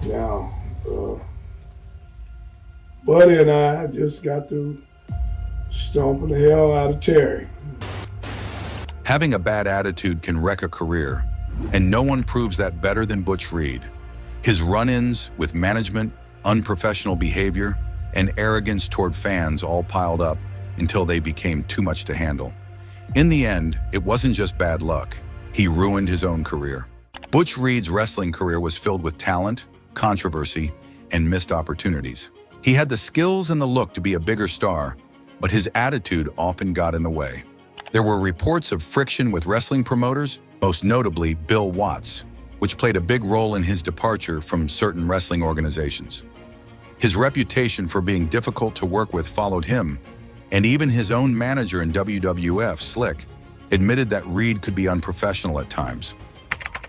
Now, Buddy and I just got through stomping the hell out of Terry. Having a bad attitude can wreck a career, and no one proves that better than Butch Reed. His run-ins with management, unprofessional behavior, and arrogance toward fans all piled up until they became too much to handle. In the end, it wasn't just bad luck. He ruined his own career. Butch Reed's wrestling career was filled with talent, controversy, and missed opportunities. He had the skills and the look to be a bigger star, but his attitude often got in the way. There were reports of friction with wrestling promoters, most notably Bill Watts, which played a big role in his departure from certain wrestling organizations. His reputation for being difficult to work with followed him, and even his own manager in WWF, Slick, admitted that Reed could be unprofessional at times.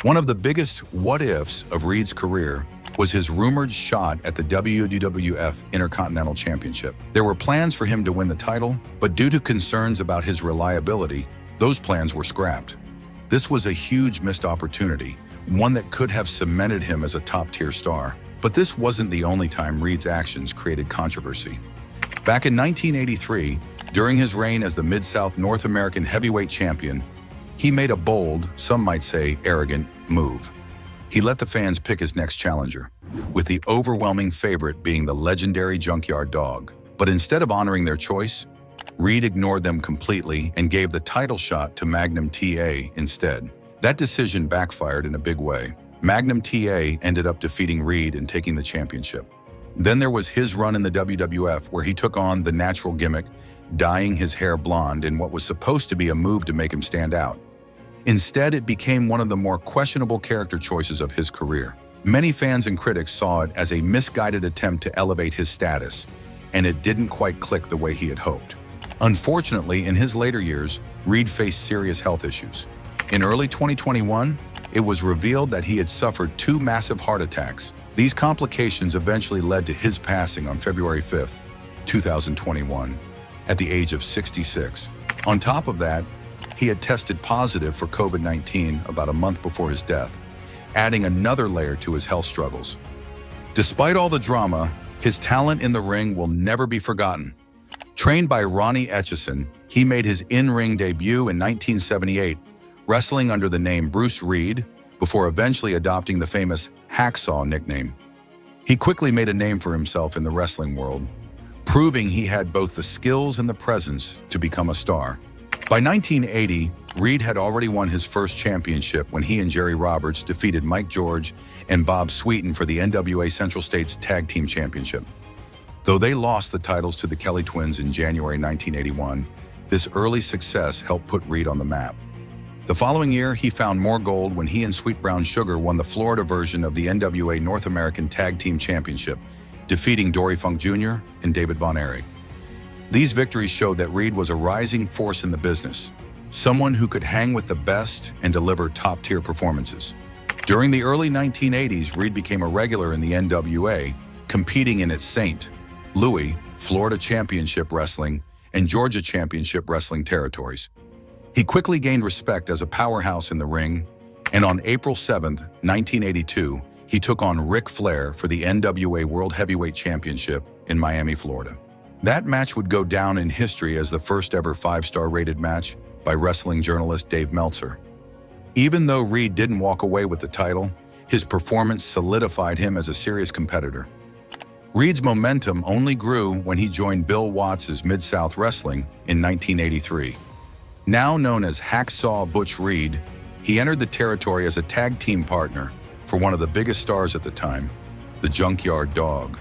One of the biggest what-ifs of Reed's career was his rumored shot at the WWF Intercontinental Championship. There were plans for him to win the title, but due to concerns about his reliability, those plans were scrapped. This was a huge missed opportunity, one that could have cemented him as a top-tier star. But this wasn't the only time Reed's actions created controversy. Back in 1983, during his reign as the Mid-South North American Heavyweight Champion, he made a bold, some might say arrogant, move. He let the fans pick his next challenger, with the overwhelming favorite being the legendary Junkyard Dog. But instead of honoring their choice, Reed ignored them completely and gave the title shot to Magnum TA instead. That decision backfired in a big way. Magnum TA ended up defeating Reed and taking the championship. Then there was his run in the WWF, where he took on the natural gimmick, dyeing his hair blonde in what was supposed to be a move to make him stand out. Instead, it became one of the more questionable character choices of his career. Many fans and critics saw it as a misguided attempt to elevate his status, and it didn't quite click the way he had hoped. Unfortunately, in his later years, Reed faced serious health issues. In early 2021, it was revealed that he had suffered 2 massive heart attacks. These complications eventually led to his passing on February 5th, 2021, at the age of 66. On top of that, he had tested positive for COVID-19 about a month before his death, adding another layer to his health struggles. Despite all the drama, his talent in the ring will never be forgotten. Trained by Ronnie Garvin, he made his in-ring debut in 1978, wrestling under the name Bruce Reed, before eventually adopting the famous Hacksaw nickname. He quickly made a name for himself in the wrestling world, proving he had both the skills and the presence to become a star. By 1980, Reed had already won his first championship when he and Jerry Roberts defeated Mike George and Bob Sweeten for the NWA Central States Tag Team Championship. Though they lost the titles to the Kelly Twins in January 1981, this early success helped put Reed on the map. The following year, he found more gold when he and Sweet Brown Sugar won the Florida version of the NWA North American Tag Team Championship, defeating Dory Funk Jr. and David Von Erich. These victories showed that Reed was a rising force in the business, someone who could hang with the best and deliver top-tier performances. During the early 1980s, Reed became a regular in the NWA, competing in its St. Louis, Florida Championship Wrestling, and Georgia Championship Wrestling territories. He quickly gained respect as a powerhouse in the ring, and on April 7, 1982, he took on Ric Flair for the NWA World Heavyweight Championship in Miami, Florida. That match would go down in history as the first ever 5-star rated match by wrestling journalist Dave Meltzer. Even though Reed didn't walk away with the title, his performance solidified him as a serious competitor. Reed's momentum only grew when he joined Bill Watts' Mid-South Wrestling in 1983. Now known as Hacksaw Butch Reed, he entered the territory as a tag team partner for one of the biggest stars at the time, the Junkyard Dog.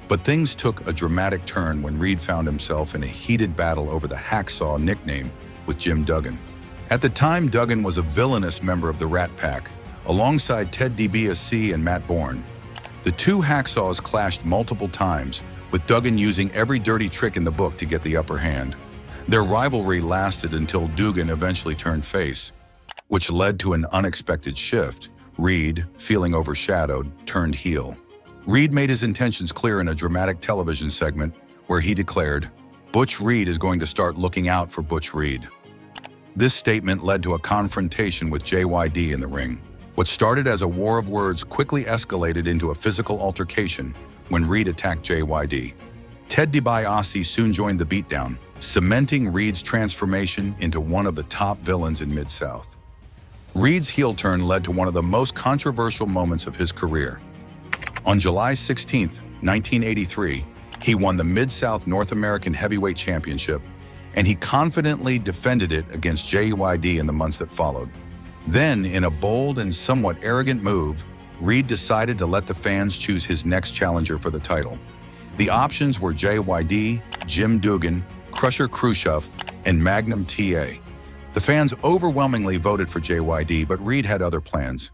But things took a dramatic turn when Reed found himself in a heated battle over the Hacksaw nickname with Jim Duggan. At the time, Duggan was a villainous member of the Rat Pack, alongside Ted DiBiase and Matt Bourne. The two Hacksaws clashed multiple times, with Duggan using every dirty trick in the book to get the upper hand. Their rivalry lasted until Duggan eventually turned face, which led to an unexpected shift. Reed, feeling overshadowed, turned heel. Reed made his intentions clear in a dramatic television segment where he declared, "Butch Reed is going to start looking out for Butch Reed." This statement led to a confrontation with JYD in the ring, What started as a war of words quickly escalated into a physical altercation when Reed attacked JYD. Ted DiBiase soon joined the beatdown, cementing Reed's transformation into one of the top villains in Mid-South. Reed's heel turn led to one of the most controversial moments of his career. On July 16, 1983, he won the Mid-South North American Heavyweight Championship, and he confidently defended it against JYD in the months that followed. Then, in a bold and somewhat arrogant move, Reed decided to let the fans choose his next challenger for the title. The options were JYD, Jim Duggan, Crusher Khrushchev, and Magnum TA. The fans overwhelmingly voted for JYD, but Reed had other plans.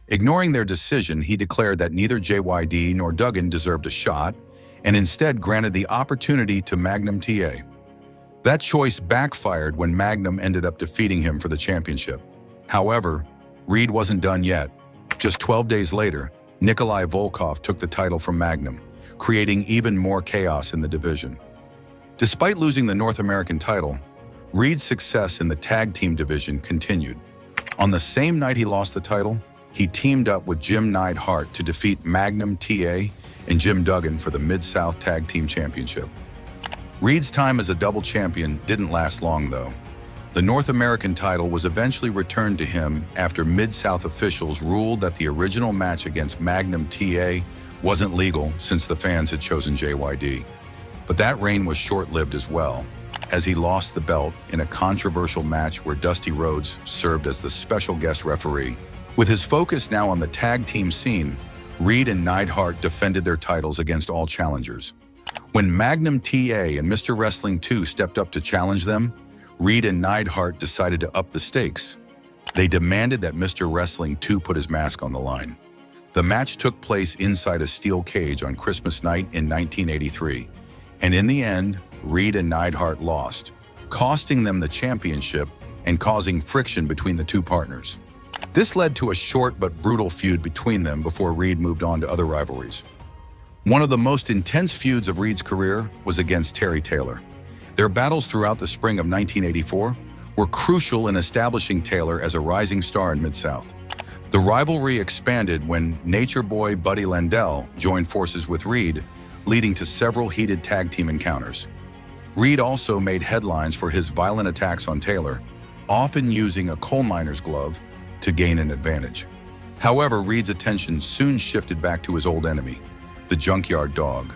Ignoring their decision, he declared that neither JYD nor Duggan deserved a shot, and instead granted the opportunity to Magnum TA. That choice backfired when Magnum ended up defeating him for the championship. However, Reed wasn't done yet. Just 12 days later, Nikolai Volkov took the title from Magnum, creating even more chaos in the division. Despite losing the North American title, Reed's success in the tag team division continued. On the same night he lost the title, he teamed up with Jim Neidhart to defeat Magnum TA and Jim Duggan for the Mid-South Tag Team Championship. Reed's time as a double champion didn't last long, though. The North American title was eventually returned to him after Mid-South officials ruled that the original match against Magnum TA wasn't legal since the fans had chosen JYD. But that reign was short-lived as well, as he lost the belt in a controversial match where Dusty Rhodes served as the special guest referee. With his focus now on the tag team scene, Reed and Neidhart defended their titles against all challengers. When Magnum TA and Mr. Wrestling 2 stepped up to challenge them, Reed and Neidhart decided to up the stakes. They demanded that Mr. Wrestling 2 put his mask on the line. The match took place inside a steel cage on Christmas night in 1983, and in the end, Reed and Neidhart lost, costing them the championship and causing friction between the two partners. This led to a short but brutal feud between them before Reed moved on to other rivalries. One of the most intense feuds of Reed's career was against Terry Taylor. Their battles throughout the spring of 1984 were crucial in establishing Taylor as a rising star in Mid-South. The rivalry expanded when Nature Boy Buddy Landel joined forces with Reed, leading to several heated tag team encounters. Reed also made headlines for his violent attacks on Taylor, often using a coal miner's glove to gain an advantage. However, Reed's attention soon shifted back to his old enemy, the Junkyard Dog.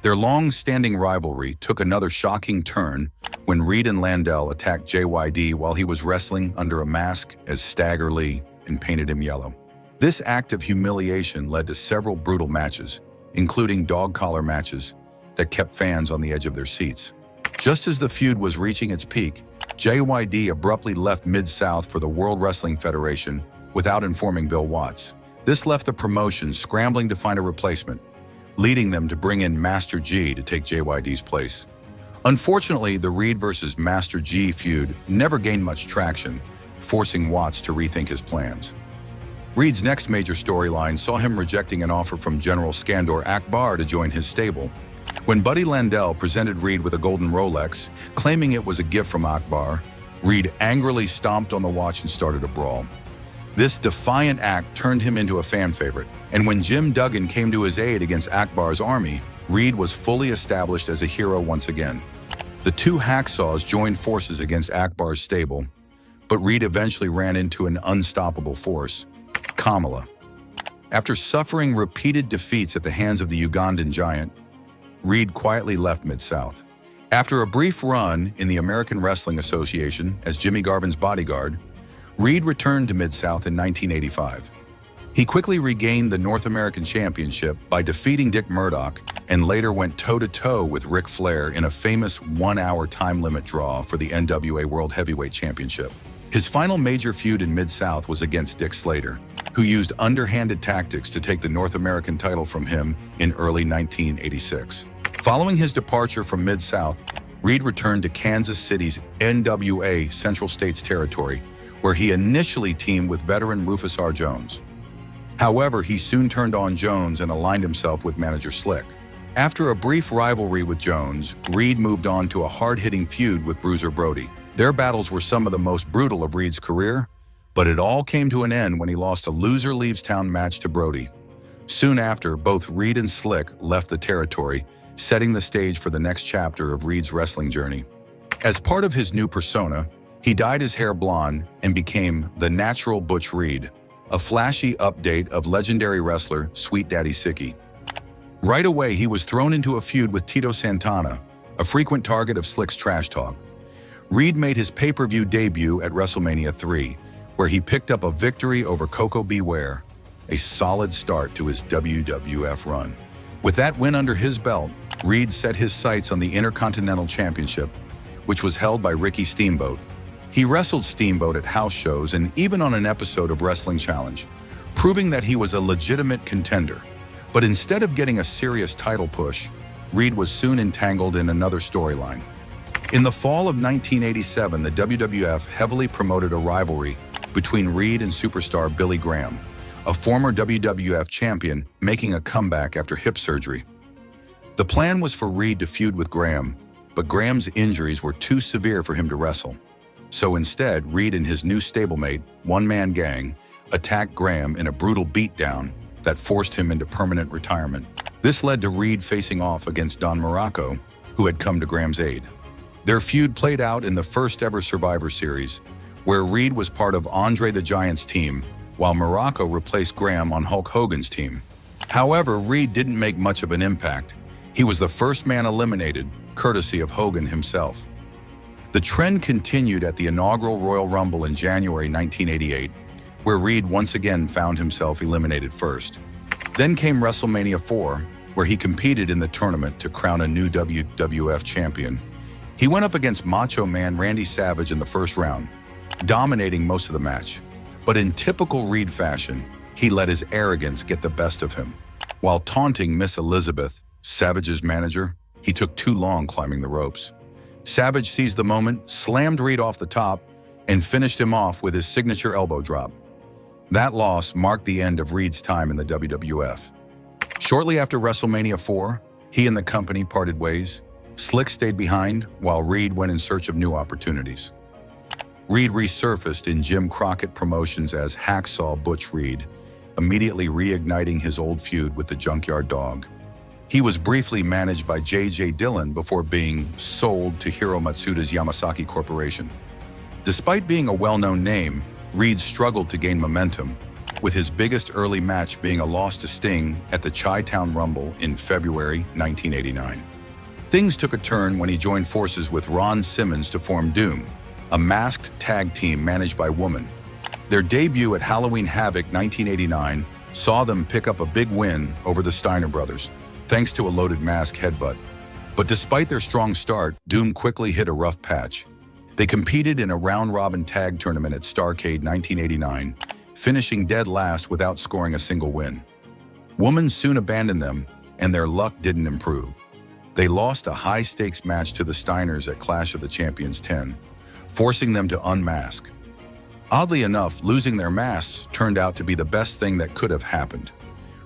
Their long-standing rivalry took another shocking turn when Reed and Landel attacked JYD while he was wrestling under a mask as Stagger Lee and painted him yellow. This act of humiliation led to several brutal matches, including dog collar matches that kept fans on the edge of their seats. Just as the feud was reaching its peak, JYD abruptly left Mid-South for the World Wrestling Federation without informing Bill Watts. This left the promotion scrambling to find a replacement, leading them to bring in Master G to take JYD's place. Unfortunately, the Reed versus Master G feud never gained much traction, forcing Watts to rethink his plans. Reed's next major storyline saw him rejecting an offer from General Skandor Akbar to join his stable. When Buddy Landel presented Reed with a golden Rolex, claiming it was a gift from Akbar, Reed angrily stomped on the watch and started a brawl. This defiant act turned him into a fan favorite, and when Jim Duggan came to his aid against Akbar's army, Reed was fully established as a hero once again. The two Hacksaws joined forces against Akbar's stable, but Reed eventually ran into an unstoppable force, Kamala. After suffering repeated defeats at the hands of the Ugandan giant, Reed quietly left Mid-South. After a brief run in the American Wrestling Association as Jimmy Garvin's bodyguard, Reed returned to Mid-South in 1985. He quickly regained the North American Championship by defeating Dick Murdoch and later went toe-to-toe with Ric Flair in a famous one-hour time limit draw for the NWA World Heavyweight Championship. His final major feud in Mid-South was against Dick Slater, who used underhanded tactics to take the North American title from him in early 1986. Following his departure from Mid-South, Reed returned to Kansas City's NWA Central States Territory, where he initially teamed with veteran Rufus R. Jones. However, he soon turned on Jones and aligned himself with manager Slick. After a brief rivalry with Jones, Reed moved on to a hard-hitting feud with Bruiser Brody. Their battles were some of the most brutal of Reed's career, But it all came to an end when he lost a loser leaves town match to Brody. Soon after, both Reed and Slick left the territory, setting the stage for the next chapter of Reed's wrestling journey. As part of his new persona, he dyed his hair blonde and became the natural Butch Reed, a flashy update of legendary wrestler Sweet Daddy Sicky. Right away, he was thrown into a feud with Tito Santana, a frequent target of Slick's trash talk. Reed made his pay-per-view debut at WrestleMania 3, where he picked up a victory over Coco Beware, a solid start to his WWF run. With that win under his belt, Reed set his sights on the Intercontinental Championship, which was held by Ricky Steamboat. He wrestled Steamboat at house shows and even on an episode of Wrestling Challenge, proving that he was a legitimate contender. But instead of getting a serious title push, Reed was soon entangled in another storyline. In the fall of 1987, the WWF heavily promoted a rivalry between Reed and superstar Billy Graham, a former WWF champion making a comeback after hip surgery. The plan was for Reed to feud with Graham, but Graham's injuries were too severe for him to wrestle. So instead, Reed and his new stablemate, One Man Gang, attacked Graham in a brutal beatdown that forced him into permanent retirement. This led to Reed facing off against Don Morocco, who had come to Graham's aid. Their feud played out in the first ever Survivor Series, where Reed was part of Andre the Giant's team, while Morocco replaced Graham on Hulk Hogan's team. However, Reed didn't make much of an impact. He was the first man eliminated, courtesy of Hogan himself. The trend continued at the inaugural Royal Rumble in January 1988, where Reed once again found himself eliminated first. Then came WrestleMania 4, where he competed in the tournament to crown a new WWF champion. He went up against Macho Man Randy Savage in the first round, dominating most of the match. But in typical Reed fashion, he let his arrogance get the best of him. While taunting Miss Elizabeth, Savage's manager, he took too long climbing the ropes. Savage seized the moment, slammed Reed off the top, and finished him off with his signature elbow drop. That loss marked the end of Reed's time in the WWF. Shortly after WrestleMania 4, he and the company parted ways. Slick stayed behind, while Reed went in search of new opportunities. Reed resurfaced in Jim Crockett Promotions as Hacksaw Butch Reed, immediately reigniting his old feud with the Junkyard Dog. He was briefly managed by J.J. Dillon before being sold to Hiro Matsuda's Yamasaki Corporation. Despite being a well-known name, Reed struggled to gain momentum, with his biggest early match being a loss to Sting at the Chi-Town Rumble in February 1989. Things took a turn when he joined forces with Ron Simmons to form Doom, a masked tag team managed by Woman. Their debut at Halloween Havoc 1989 saw them pick up a big win over the Steiner brothers, thanks to a loaded mask headbutt. But despite their strong start, Doom quickly hit a rough patch. They competed in a round-robin tag tournament at Starrcade 1989, finishing dead last without scoring a single win. Woman soon abandoned them, and their luck didn't improve. They lost a high-stakes match to the Steiners at Clash of the Champions 10, forcing them to unmask. Oddly enough, losing their masks turned out to be the best thing that could have happened.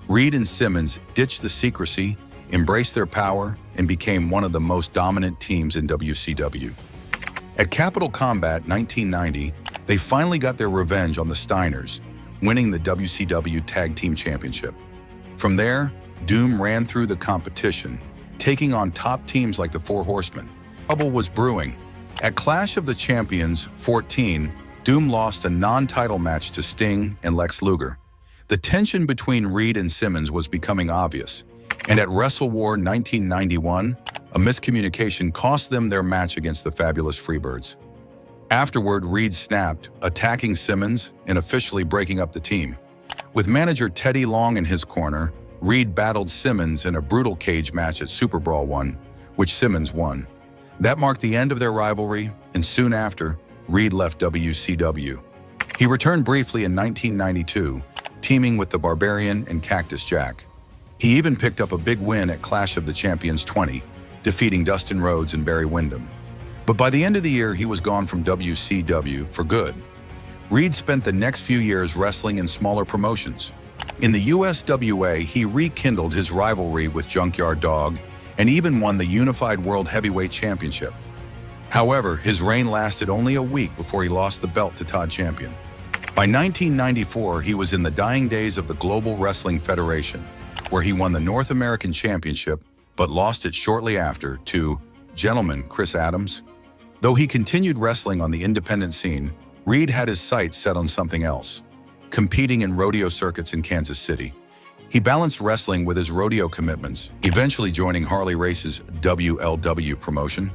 Reed and Simmons ditched the secrecy, embraced their power, and became one of the most dominant teams in WCW. At Capital Combat 1990, they finally got their revenge on the Steiners, winning the WCW Tag Team Championship. From there, Doom ran through the competition, taking on top teams like the Four Horsemen. Trouble was brewing. At Clash of the Champions 14, Doom lost a non-title match to Sting and Lex Luger. The tension between Reed and Simmons was becoming obvious, and at Wrestle War 1991, a miscommunication cost them their match against the Fabulous Freebirds. Afterward, Reed snapped, attacking Simmons and officially breaking up the team. With manager Teddy Long in his corner, Reed battled Simmons in a brutal cage match at Super Brawl 1, which Simmons won. That marked the end of their rivalry, and soon after, Reed left WCW. He returned briefly in 1992, teaming with the Barbarian and Cactus Jack. He even picked up a big win at Clash of the Champions 20, defeating Dustin Rhodes and Barry Windham. But by the end of the year, he was gone from WCW for good. Reed spent the next few years wrestling in smaller promotions. In the USWA, he rekindled his rivalry with Junkyard Dog and even won the Unified World Heavyweight Championship. However, his reign lasted only a week before he lost the belt to Todd Champion. By 1994, he was in the dying days of the Global Wrestling Federation, where he won the North American Championship, but lost it shortly after to gentleman Chris Adams. Though he continued wrestling on the independent scene, Reed had his sights set on something else, competing in rodeo circuits in Kansas City. He balanced wrestling with his rodeo commitments, eventually joining Harley Race's WLW promotion.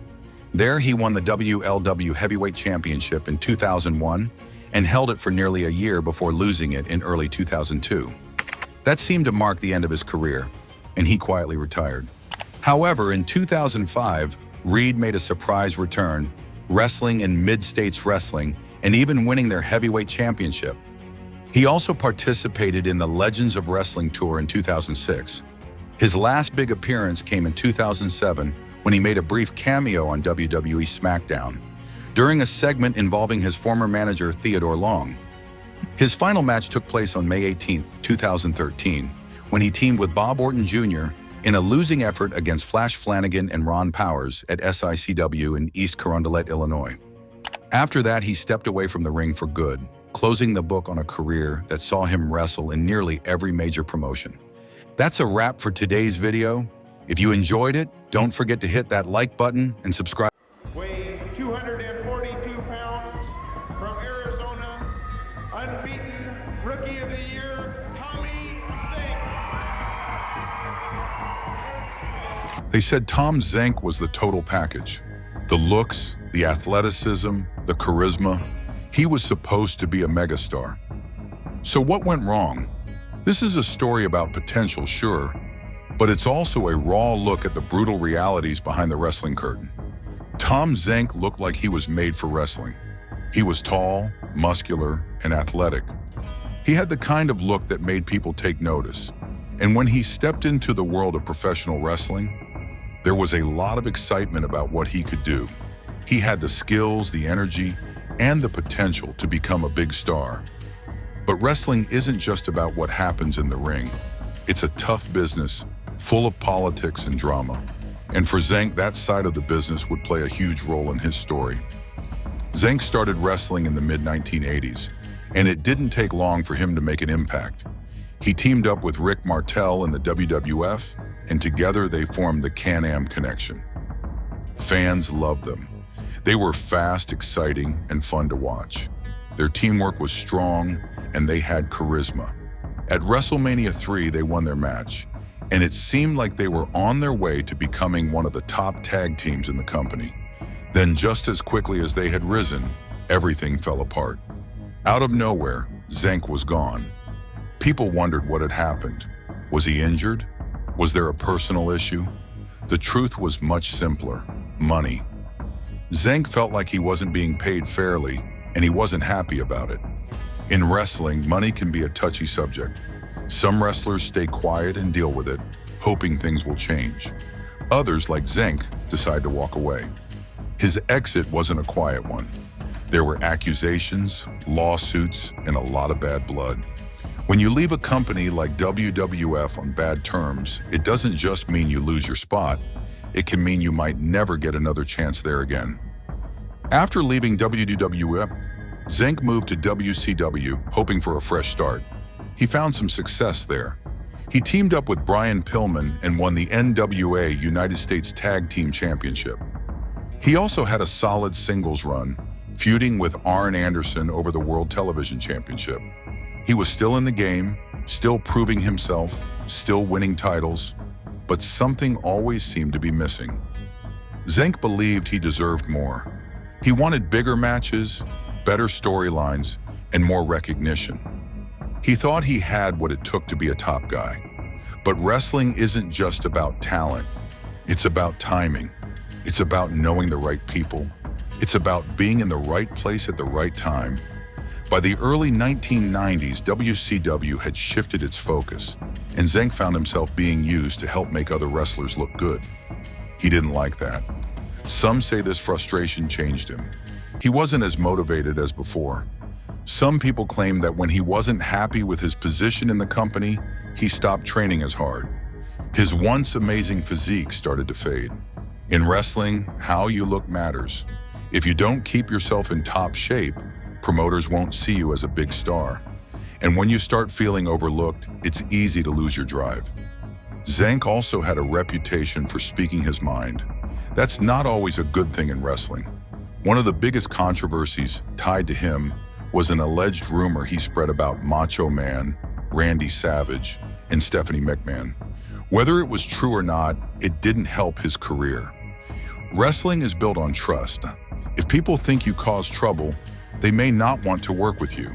There, he won the WLW Heavyweight Championship in 2001 and held it for nearly a year before losing it in early 2002. That seemed to mark the end of his career, and he quietly retired. However, in 2005, Reed made a surprise return, wrestling in Mid-States Wrestling and even winning their heavyweight championship. He also participated in the Legends of Wrestling Tour in 2006. His last big appearance came in 2007 when he made a brief cameo on WWE SmackDown, during a segment involving his former manager Theodore Long. His final match took place on May 18, 2013, when he teamed with Bob Orton Jr. in a losing effort against Flash Flanagan and Ron Powers at SICW in East Carondelet, Illinois. After that, he stepped away from the ring for good, closing the book on a career that saw him wrestle in nearly every major promotion. That's a wrap for today's video. If you enjoyed it, don't forget to hit that like button and subscribe. Weighing 242 pounds, from Arizona, unbeaten Rookie of the Year, Tom Zenk. They said Tom Zenk was the total package. The looks, the athleticism, the charisma. He was supposed to be a megastar. So what went wrong? This is a story about potential, sure, but it's also a raw look at the brutal realities behind the wrestling curtain. Tom Zenk looked like he was made for wrestling. He was tall, muscular, and athletic. He had the kind of look that made people take notice. And when he stepped into the world of professional wrestling, there was a lot of excitement about what he could do. He had the skills, the energy, and the potential to become a big star. But wrestling isn't just about what happens in the ring. It's a tough business, full of politics and drama. And for Zenk, that side of the business would play a huge role in his story. Zenk started wrestling in the mid-1980s, and it didn't take long for him to make an impact. He teamed up with Rick Martel in the WWF, and together they formed the Can-Am Connection. Fans loved them. They were fast, exciting, and fun to watch. Their teamwork was strong, and they had charisma. At WrestleMania 3, they won their match, and it seemed like they were on their way to becoming one of the top tag teams in the company. Then, just as quickly as they had risen, everything fell apart. Out of nowhere, Zenk was gone. People wondered what had happened. Was he injured? Was there a personal issue? The truth was much simpler: money. Zenk felt like he wasn't being paid fairly, and he wasn't happy about it. In wrestling, money can be a touchy subject. Some wrestlers stay quiet and deal with it, hoping things will change. Others, like Zenk, decide to walk away. His exit wasn't a quiet one. There were accusations, lawsuits, and a lot of bad blood. When you leave a company like WWF on bad terms, it doesn't just mean you lose your spot. It can mean you might never get another chance there again. After leaving WWF, Zenk moved to WCW, hoping for a fresh start. He found some success there. He teamed up with Brian Pillman and won the NWA United States Tag Team Championship. He also had a solid singles run, feuding with Arn Anderson over the World Television Championship. He was still in the game, still proving himself, still winning titles, but something always seemed to be missing. Zenk believed he deserved more. He wanted bigger matches, better storylines, and more recognition. He thought he had what it took to be a top guy. But wrestling isn't just about talent. It's about timing. It's about knowing the right people. It's about being in the right place at the right time. By the early 1990s, WCW had shifted its focus, and Zenk found himself being used to help make other wrestlers look good. He didn't like that. Some say this frustration changed him. He wasn't as motivated as before. Some people claim that when he wasn't happy with his position in the company, he stopped training as hard. His once amazing physique started to fade. In wrestling, how you look matters. If you don't keep yourself in top shape, promoters won't see you as a big star. And when you start feeling overlooked, it's easy to lose your drive. Zenk also had a reputation for speaking his mind. That's not always a good thing in wrestling. One of the biggest controversies tied to him was an alleged rumor he spread about Macho Man, Randy Savage, and Stephanie McMahon. Whether it was true or not, it didn't help his career. Wrestling is built on trust. If people think you cause trouble, they may not want to work with you.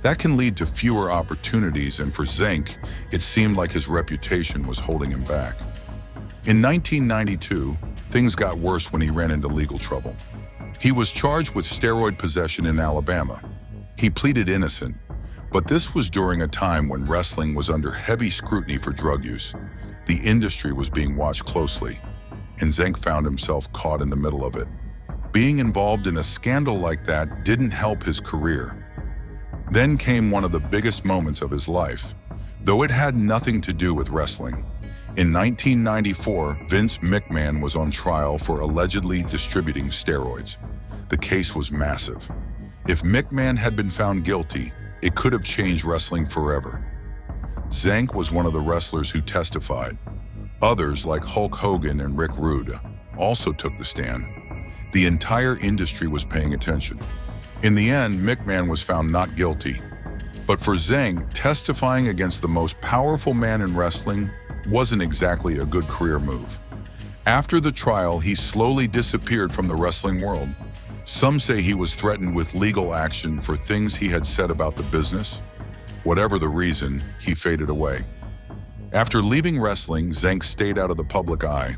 That can lead to fewer opportunities, and for Zenk, it seemed like his reputation was holding him back. In 1992, things got worse when he ran into legal trouble. He was charged with steroid possession in Alabama. He pleaded innocent, but this was during a time when wrestling was under heavy scrutiny for drug use. The industry was being watched closely, and Zenk found himself caught in the middle of it. Being involved in a scandal like that didn't help his career. Then came one of the biggest moments of his life, though it had nothing to do with wrestling. In 1994, Vince McMahon was on trial for allegedly distributing steroids. The case was massive. If McMahon had been found guilty, it could have changed wrestling forever. Zenk was one of the wrestlers who testified. Others, like Hulk Hogan and Rick Rude, also took the stand. The entire industry was paying attention. In the end, McMahon was found not guilty. But for Zenk, testifying against the most powerful man in wrestling wasn't exactly a good career move. After the trial, he slowly disappeared from the wrestling world. Some say he was threatened with legal action for things he had said about the business. Whatever the reason, he faded away. After leaving wrestling, Zenk stayed out of the public eye.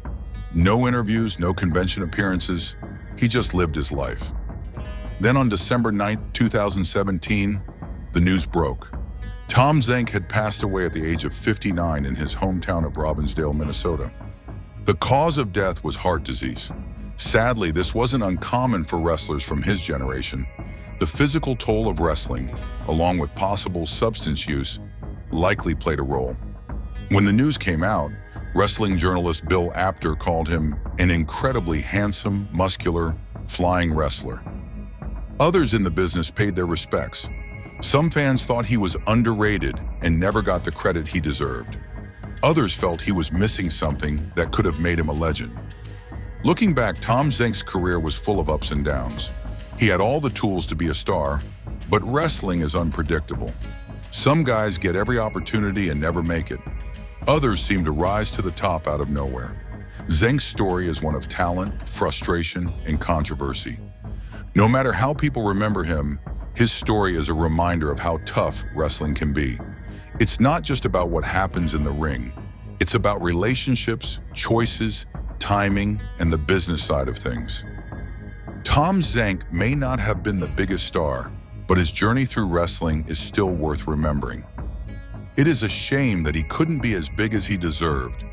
No interviews, no convention appearances. He just lived his life. Then on December 9, 2017, the news broke. Tom Zenk had passed away at the age of 59 in his hometown of Robbinsdale, Minnesota. The cause of death was heart disease. Sadly, this wasn't uncommon for wrestlers from his generation. The physical toll of wrestling, along with possible substance use, likely played a role. When the news came out, wrestling journalist Bill Apter called him an incredibly handsome, muscular, flying wrestler. Others in the business paid their respects. Some fans thought he was underrated and never got the credit he deserved. Others felt he was missing something that could have made him a legend. Looking back, Tom Zenk's career was full of ups and downs. He had all the tools to be a star, but wrestling is unpredictable. Some guys get every opportunity and never make it. Others seem to rise to the top out of nowhere. Zenk's story is one of talent, frustration, and controversy. No matter how people remember him, his story is a reminder of how tough wrestling can be. It's not just about what happens in the ring. It's about relationships, choices, timing, and the business side of things. Tom Zenk may not have been the biggest star, but his journey through wrestling is still worth remembering. It is a shame that he couldn't be as big as he deserved,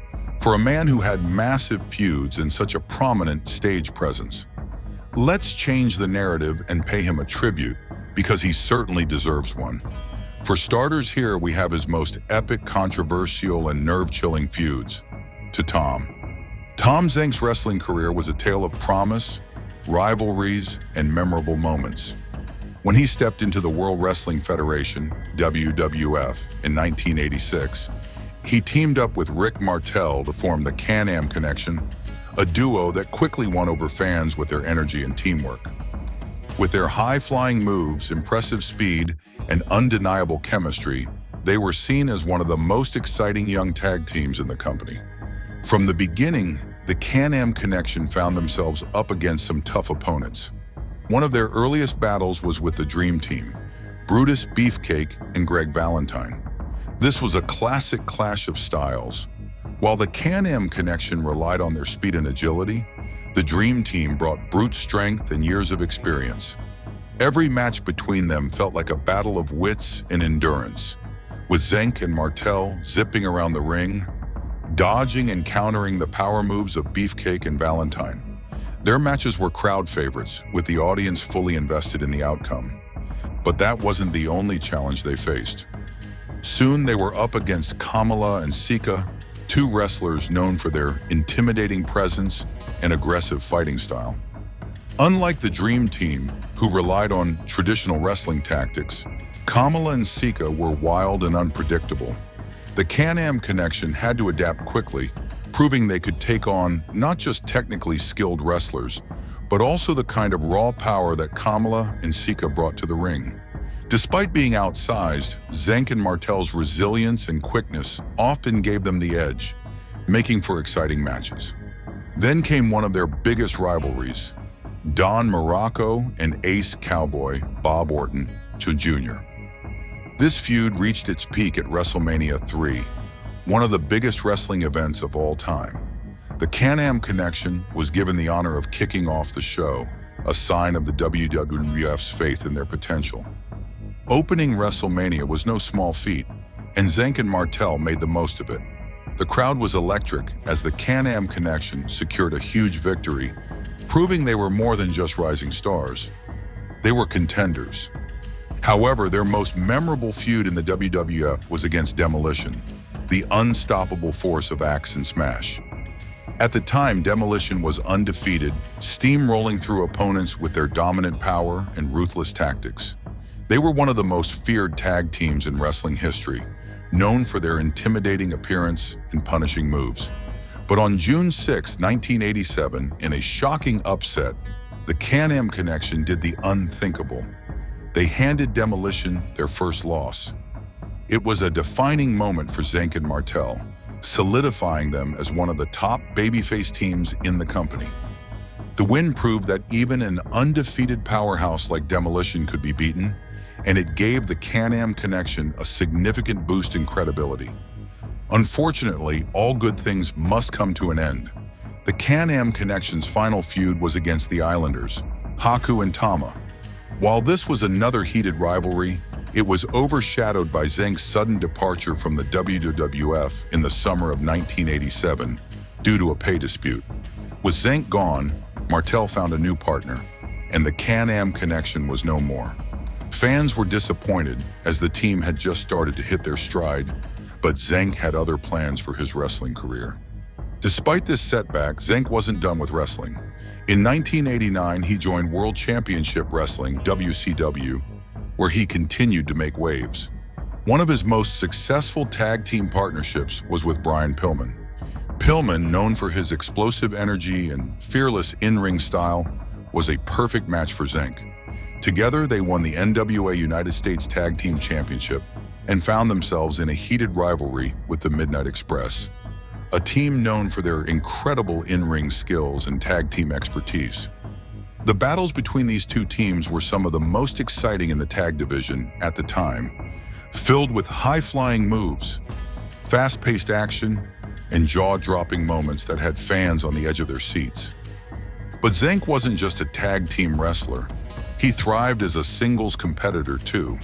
for a man who had massive feuds and such a prominent stage presence. Let's change the narrative and pay him a tribute, because he certainly deserves one. For starters, here we have his most epic, controversial, and nerve-chilling feuds. To Tom. Tom Zenk's wrestling career was a tale of promise, rivalries, and memorable moments. When he stepped into the World Wrestling Federation, WWF, in 1986, he teamed up with Rick Martel to form the Can-Am Connection, a duo that quickly won over fans with their energy and teamwork. With their high-flying moves, impressive speed, and undeniable chemistry, they were seen as one of the most exciting young tag teams in the company. From the beginning, the Can-Am Connection found themselves up against some tough opponents. One of their earliest battles was with the Dream Team, Brutus Beefcake and Greg Valentine. This was a classic clash of styles. While the Can-Am Connection relied on their speed and agility, the Dream Team brought brute strength and years of experience. Every match between them felt like a battle of wits and endurance, with Zenk and Martel zipping around the ring, dodging and countering the power moves of Beefcake and Valentine. Their matches were crowd favorites, with the audience fully invested in the outcome. But that wasn't the only challenge they faced. Soon they were up against Kamala and Sika, two wrestlers known for their intimidating presence and aggressive fighting style. Unlike the Dream Team, who relied on traditional wrestling tactics, Kamala and Sika were wild and unpredictable. The Can-Am connection had to adapt quickly, proving they could take on not just technically skilled wrestlers, but also the kind of raw power that Kamala and Sika brought to the ring. Despite being outsized, Zenk and Martel's resilience and quickness often gave them the edge, making for exciting matches. Then came one of their biggest rivalries, Don Morocco and Ace Cowboy Bob Orton Jr. This feud reached its peak at WrestleMania 3, one of the biggest wrestling events of all time. The Can-Am connection was given the honor of kicking off the show, a sign of the WWF's faith in their potential. Opening WrestleMania was no small feat, and Zenk and Martel made the most of it. The crowd was electric as the Can-Am connection secured a huge victory, proving they were more than just rising stars. They were contenders. However, their most memorable feud in the WWF was against Demolition, the unstoppable force of Axe and Smash. At the time, Demolition was undefeated, steamrolling through opponents with their dominant power and ruthless tactics. They were one of the most feared tag teams in wrestling history, known for their intimidating appearance and punishing moves. But on June 6, 1987, in a shocking upset, the Can-Am connection did the unthinkable. They handed Demolition their first loss. It was a defining moment for Zenk and Martel, solidifying them as one of the top babyface teams in the company. The win proved that even an undefeated powerhouse like Demolition could be beaten, and it gave the Can-Am connection a significant boost in credibility. Unfortunately, all good things must come to an end. The Can-Am connection's final feud was against the Islanders, Haku and Tama. While this was another heated rivalry, it was overshadowed by Zenk's sudden departure from the WWF in the summer of 1987 due to a pay dispute. With Zenk gone, Martel found a new partner, and the Can-Am connection was no more. Fans were disappointed as the team had just started to hit their stride, but Zenk had other plans for his wrestling career. Despite this setback, Zenk wasn't done with wrestling. In 1989, he joined World Championship Wrestling, WCW, where he continued to make waves. One of his most successful tag team partnerships was with Brian Pillman. Pillman, known for his explosive energy and fearless in-ring style, was a perfect match for Zenk. Together, they won the NWA United States Tag Team Championship and found themselves in a heated rivalry with the Midnight Express, a team known for their incredible in-ring skills and tag team expertise. The battles between these two teams were some of the most exciting in the tag division at the time, filled with high-flying moves, fast-paced action, and jaw-dropping moments that had fans on the edge of their seats. But Zenk wasn't just a tag team wrestler. He thrived as a singles competitor too.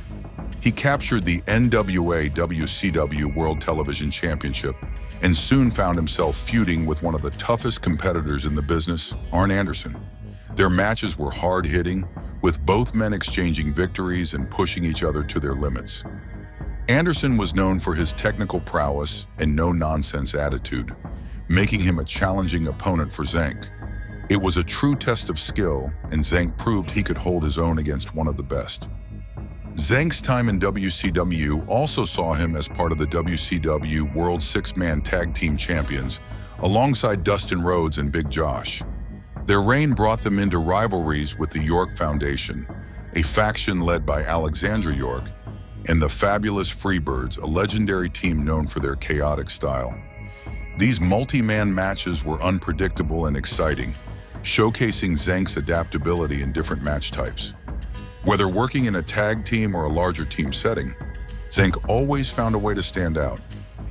He captured the NWA WCW World Television Championship and soon found himself feuding with one of the toughest competitors in the business, Arn Anderson. Their matches were hard-hitting, with both men exchanging victories and pushing each other to their limits. Anderson was known for his technical prowess and no-nonsense attitude, making him a challenging opponent for Zenk. It was a true test of skill, and Zenk proved he could hold his own against one of the best. Zenk's time in WCW also saw him as part of the WCW World Six-Man Tag Team Champions, alongside Dustin Rhodes and Big Josh. Their reign brought them into rivalries with the York Foundation, a faction led by Alexandra York, and the Fabulous Freebirds, a legendary team known for their chaotic style. These multi-man matches were unpredictable and exciting, showcasing Zenk's adaptability in different match types. Whether working in a tag team or a larger team setting, Zenk always found a way to stand out.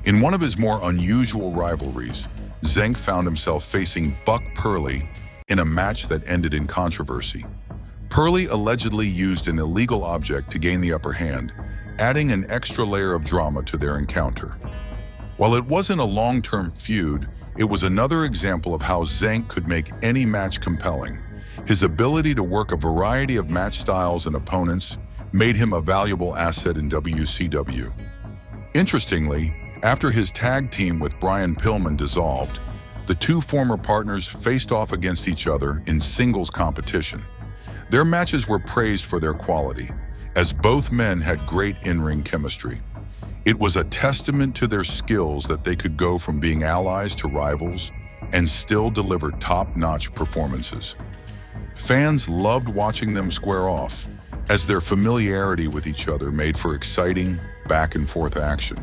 In one of his more unusual rivalries, Zenk found himself facing Buck Purley in a match that ended in controversy. Purley allegedly used an illegal object to gain the upper hand, adding an extra layer of drama to their encounter. While it wasn't a long-term feud, it was another example of how Zenk could make any match compelling. His ability to work a variety of match styles and opponents made him a valuable asset in WCW. Interestingly, after his tag team with Brian Pillman dissolved, The two former partners faced off against each other in singles competition. Their matches were praised for their quality, as both men had great in-ring chemistry. It was a testament to their skills that they could go from being allies to rivals and still deliver top-notch performances. Fans loved watching them square off, as their familiarity with each other made for exciting, back-and-forth action.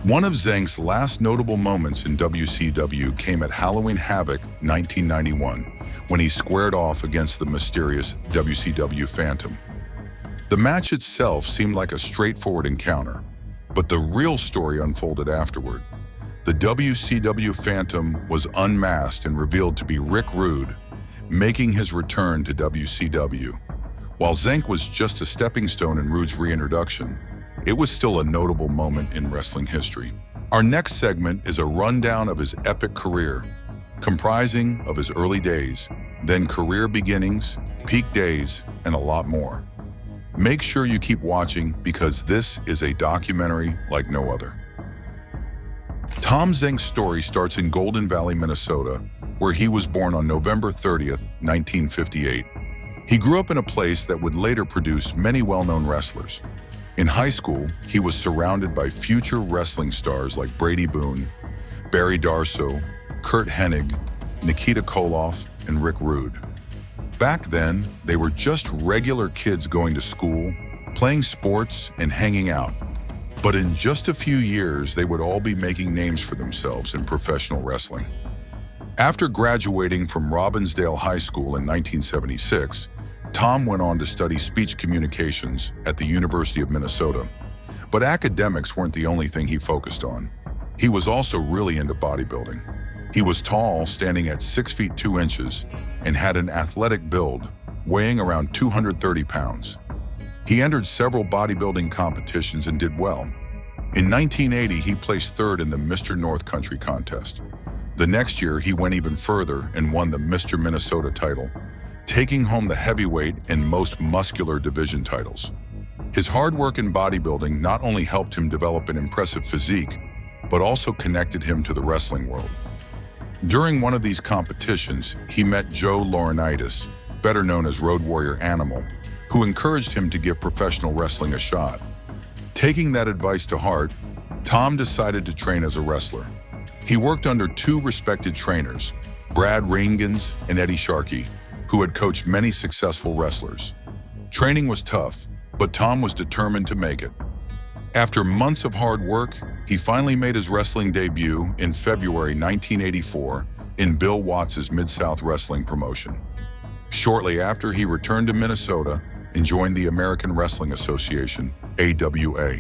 One of Zenk's last notable moments in WCW came at Halloween Havoc 1991, when he squared off against the mysterious WCW Phantom. The match itself seemed like a straightforward encounter, but the real story unfolded afterward. The WCW Phantom was unmasked and revealed to be Rick Rude, making his return to WCW. While Zenk was just a stepping stone in Rude's reintroduction, it was still a notable moment in wrestling history. Our next segment is a rundown of his epic career, comprising of his early days, then career beginnings, peak days, and a lot more. Make sure you keep watching because this is a documentary like no other. Tom Zenk's story starts in Golden Valley, Minnesota, where he was born on November 30th, 1958. He grew up in a place that would later produce many well-known wrestlers. In high school, he was surrounded by future wrestling stars like Brady Boone, Barry Darsow, Kurt Hennig, Nikita Koloff, and Rick Rude. Back then, they were just regular kids going to school, playing sports, and hanging out. But in just a few years, they would all be making names for themselves in professional wrestling. After graduating from Robbinsdale High School in 1976, Tom went on to study speech communications at the University of Minnesota. But academics weren't the only thing he focused on. He was also really into bodybuilding. He was tall, standing at 6 feet 2 inches, and had an athletic build, weighing around 230 pounds. He entered several bodybuilding competitions and did well. In 1980, he placed third in the Mr. North Country contest. The next year, he went even further and won the Mr. Minnesota title, taking home the heavyweight and most muscular division titles. His hard work in bodybuilding not only helped him develop an impressive physique, but also connected him to the wrestling world. During one of these competitions, he met Joe Laurinaitis, better known as Road Warrior Animal, who encouraged him to give professional wrestling a shot. Taking that advice to heart, Tom decided to train as a wrestler. He worked under two respected trainers, Brad Rheingans and Eddie Sharkey, who had coached many successful wrestlers. Training was tough, but Tom was determined to make it. After months of hard work, he finally made his wrestling debut in February 1984 in Bill Watts's Midsouth wrestling promotion. Shortly after, he returned to Minnesota and joined the American Wrestling Association, AWA,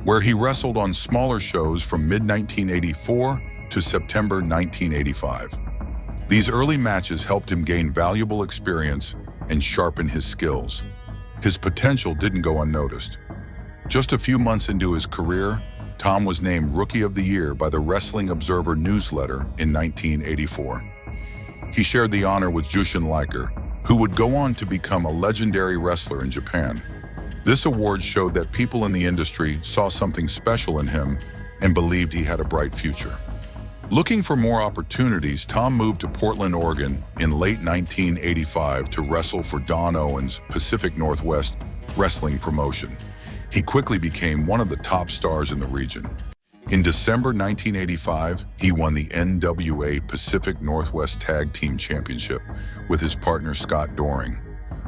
where he wrestled on smaller shows from mid-1984 to September 1985. These early matches helped him gain valuable experience and sharpen his skills. His potential didn't go unnoticed. Just a few months into his career, Tom was named Rookie of the Year by the Wrestling Observer newsletter in 1984. He shared the honor with Jushin Liger, who would go on to become a legendary wrestler in Japan. This award showed that people in the industry saw something special in him and believed he had a bright future. Looking for more opportunities, Tom moved to Portland, Oregon in late 1985 to wrestle for Don Owens' Pacific Northwest wrestling promotion. He quickly became one of the top stars in the region. In December 1985, he won the NWA Pacific Northwest Tag Team Championship with his partner Scott Doring.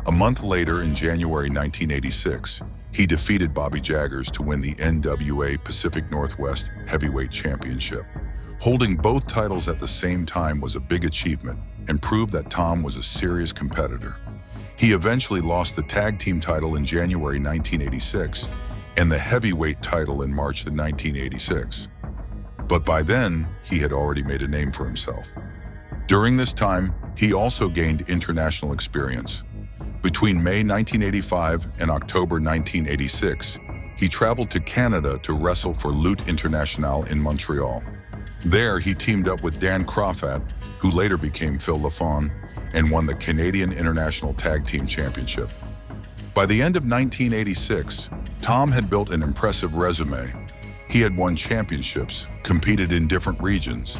A month later, in January 1986, he defeated Bobby Jaggers to win the NWA Pacific Northwest Heavyweight Championship. Holding both titles at the same time was a big achievement and proved that Tom was a serious competitor. He eventually lost the tag team title in January 1986 and the heavyweight title in March of 1986. But by then, he had already made a name for himself. During this time, he also gained international experience. Between May 1985 and October 1986, he traveled to Canada to wrestle for Lutte Internationale in Montreal. There, he teamed up with Dan Crawford, who later became Phil LaFawn, and won the Canadian International Tag Team Championship. By the end of 1986, Tom had built an impressive resume. He had won championships, competed in different regions,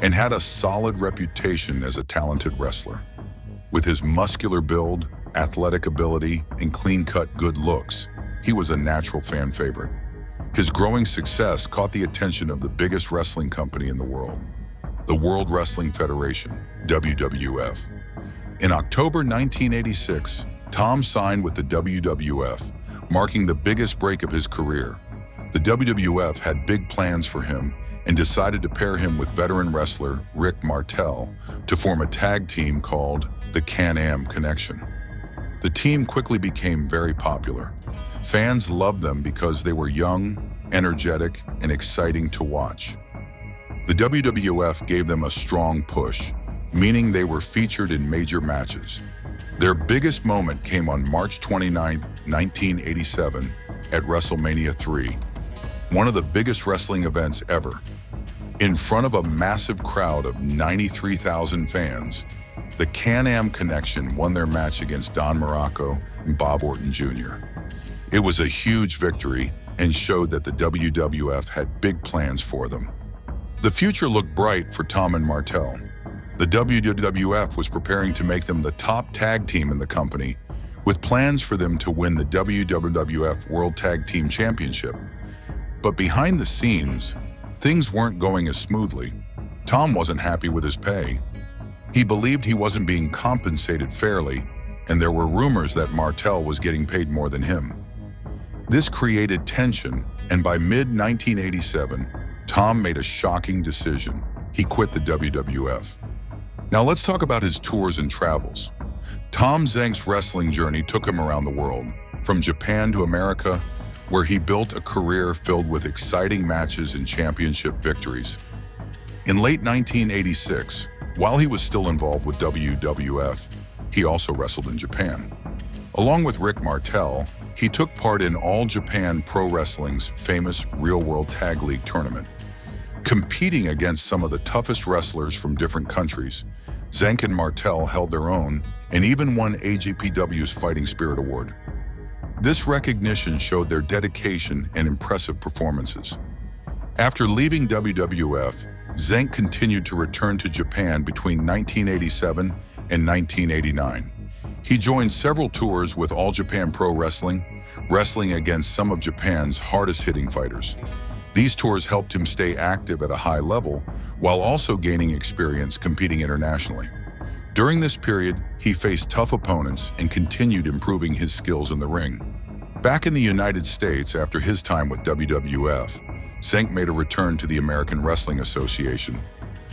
and had a solid reputation as a talented wrestler. With his muscular build, athletic ability, and clean-cut good looks, he was a natural fan favorite. His growing success caught the attention of the biggest wrestling company in the world, the World Wrestling Federation, WWF. In October 1986, Tom signed with the WWF, marking the biggest break of his career. The WWF had big plans for him and decided to pair him with veteran wrestler Rick Martel to form a tag team called the Can-Am Connection. The team quickly became very popular. Fans loved them because they were young, energetic, and exciting to watch. The WWF gave them a strong push, meaning they were featured in major matches. Their biggest moment came on March 29, 1987, at WrestleMania 3, one of the biggest wrestling events ever. In front of a massive crowd of 93,000 fans, the Can-Am Connection won their match against Don Morocco and Bob Orton Jr. It was a huge victory and showed that the WWF had big plans for them. The future looked bright for Tom and Martel. The WWF was preparing to make them the top tag team in the company, with plans for them to win the WWF World Tag Team Championship. But behind the scenes, things weren't going as smoothly. Tom wasn't happy with his pay. He believed he wasn't being compensated fairly, and there were rumors that Martel was getting paid more than him. This created tension, and by mid-1987, Tom made a shocking decision. He quit the WWF. Now let's talk about his tours and travels. Tom Zenk's wrestling journey took him around the world, from Japan to America, where he built a career filled with exciting matches and championship victories. In late 1986, while he was still involved with WWF, he also wrestled in Japan. Along with Rick Martel, he took part in All Japan Pro Wrestling's famous Real World Tag League tournament. Competing against some of the toughest wrestlers from different countries, Zenk and Martel held their own and even won AJPW's Fighting Spirit Award. This recognition showed their dedication and impressive performances. After leaving WWF, Zenk continued to return to Japan between 1987 and 1989. He joined several tours with All Japan Pro Wrestling, wrestling against some of Japan's hardest-hitting fighters. These tours helped him stay active at a high level while also gaining experience competing internationally. During this period, he faced tough opponents and continued improving his skills in the ring. Back in the United States after his time with WWF, Zenk made a return to the American Wrestling Association.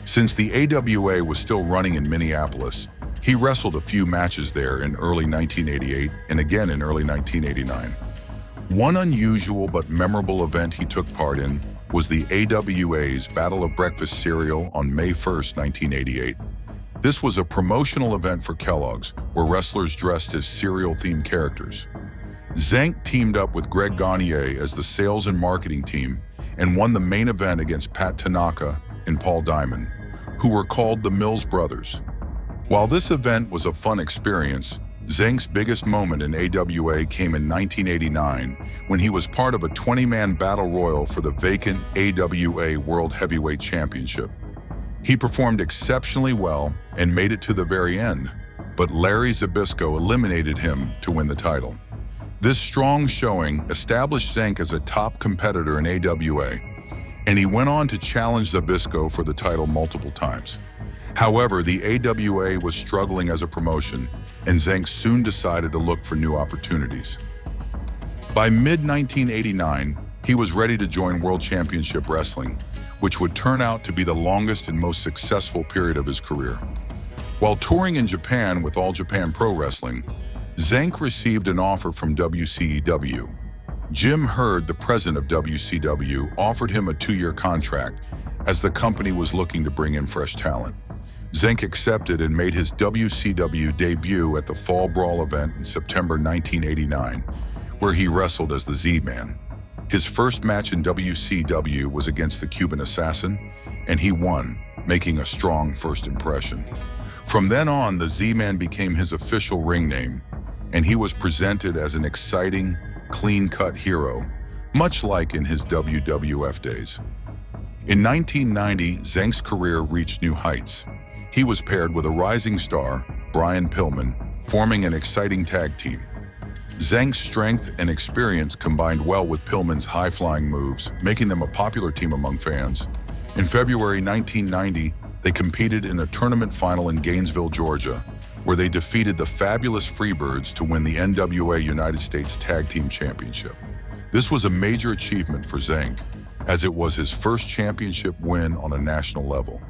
Since the AWA was still running in Minneapolis, he wrestled a few matches there in early 1988 and again in early 1989. One unusual but memorable event he took part in was the AWA's Battle of Breakfast cereal on May 1st, 1988. This was a promotional event for Kellogg's, where wrestlers dressed as cereal-themed characters. Zenk teamed up with Greg Gagne as the sales and marketing team and won the main event against Pat Tanaka and Paul Diamond, who were called the Mills Brothers. While this event was a fun experience, Zenk's biggest moment in AWA came in 1989 when he was part of a 20-man battle royal for the vacant AWA World Heavyweight Championship. He performed exceptionally well and made it to the very end, but Larry Zbyszko eliminated him to win the title. This strong showing established Zenk as a top competitor in AWA, and he went on to challenge Zbyszko for the title multiple times. However, the AWA was struggling as a promotion, and Zenk soon decided to look for new opportunities. By mid-1989, he was ready to join World Championship Wrestling, which would turn out to be the longest and most successful period of his career. While touring in Japan with All Japan Pro Wrestling, Zenk received an offer from WCW. Jim Hurd, the president of WCW, offered him a 2-year contract as the company was looking to bring in fresh talent. Zenk accepted and made his WCW debut at the Fall Brawl event in September 1989, where he wrestled as the Z-Man. His first match in WCW was against the Cuban Assassin, and he won, making a strong first impression. From then on, the Z-Man became his official ring name, and he was presented as an exciting, clean-cut hero, much like in his WWF days. In 1990, Zenk's career reached new heights. He was paired with a rising star, Brian Pillman, forming an exciting tag team. Zenk's strength and experience combined well with Pillman's high-flying moves, making them a popular team among fans. In February 1990, they competed in a tournament final in Gainesville, Georgia, where they defeated the fabulous Freebirds to win the NWA United States Tag Team Championship. This was a major achievement for Zenk, as it was his first championship win on a national level.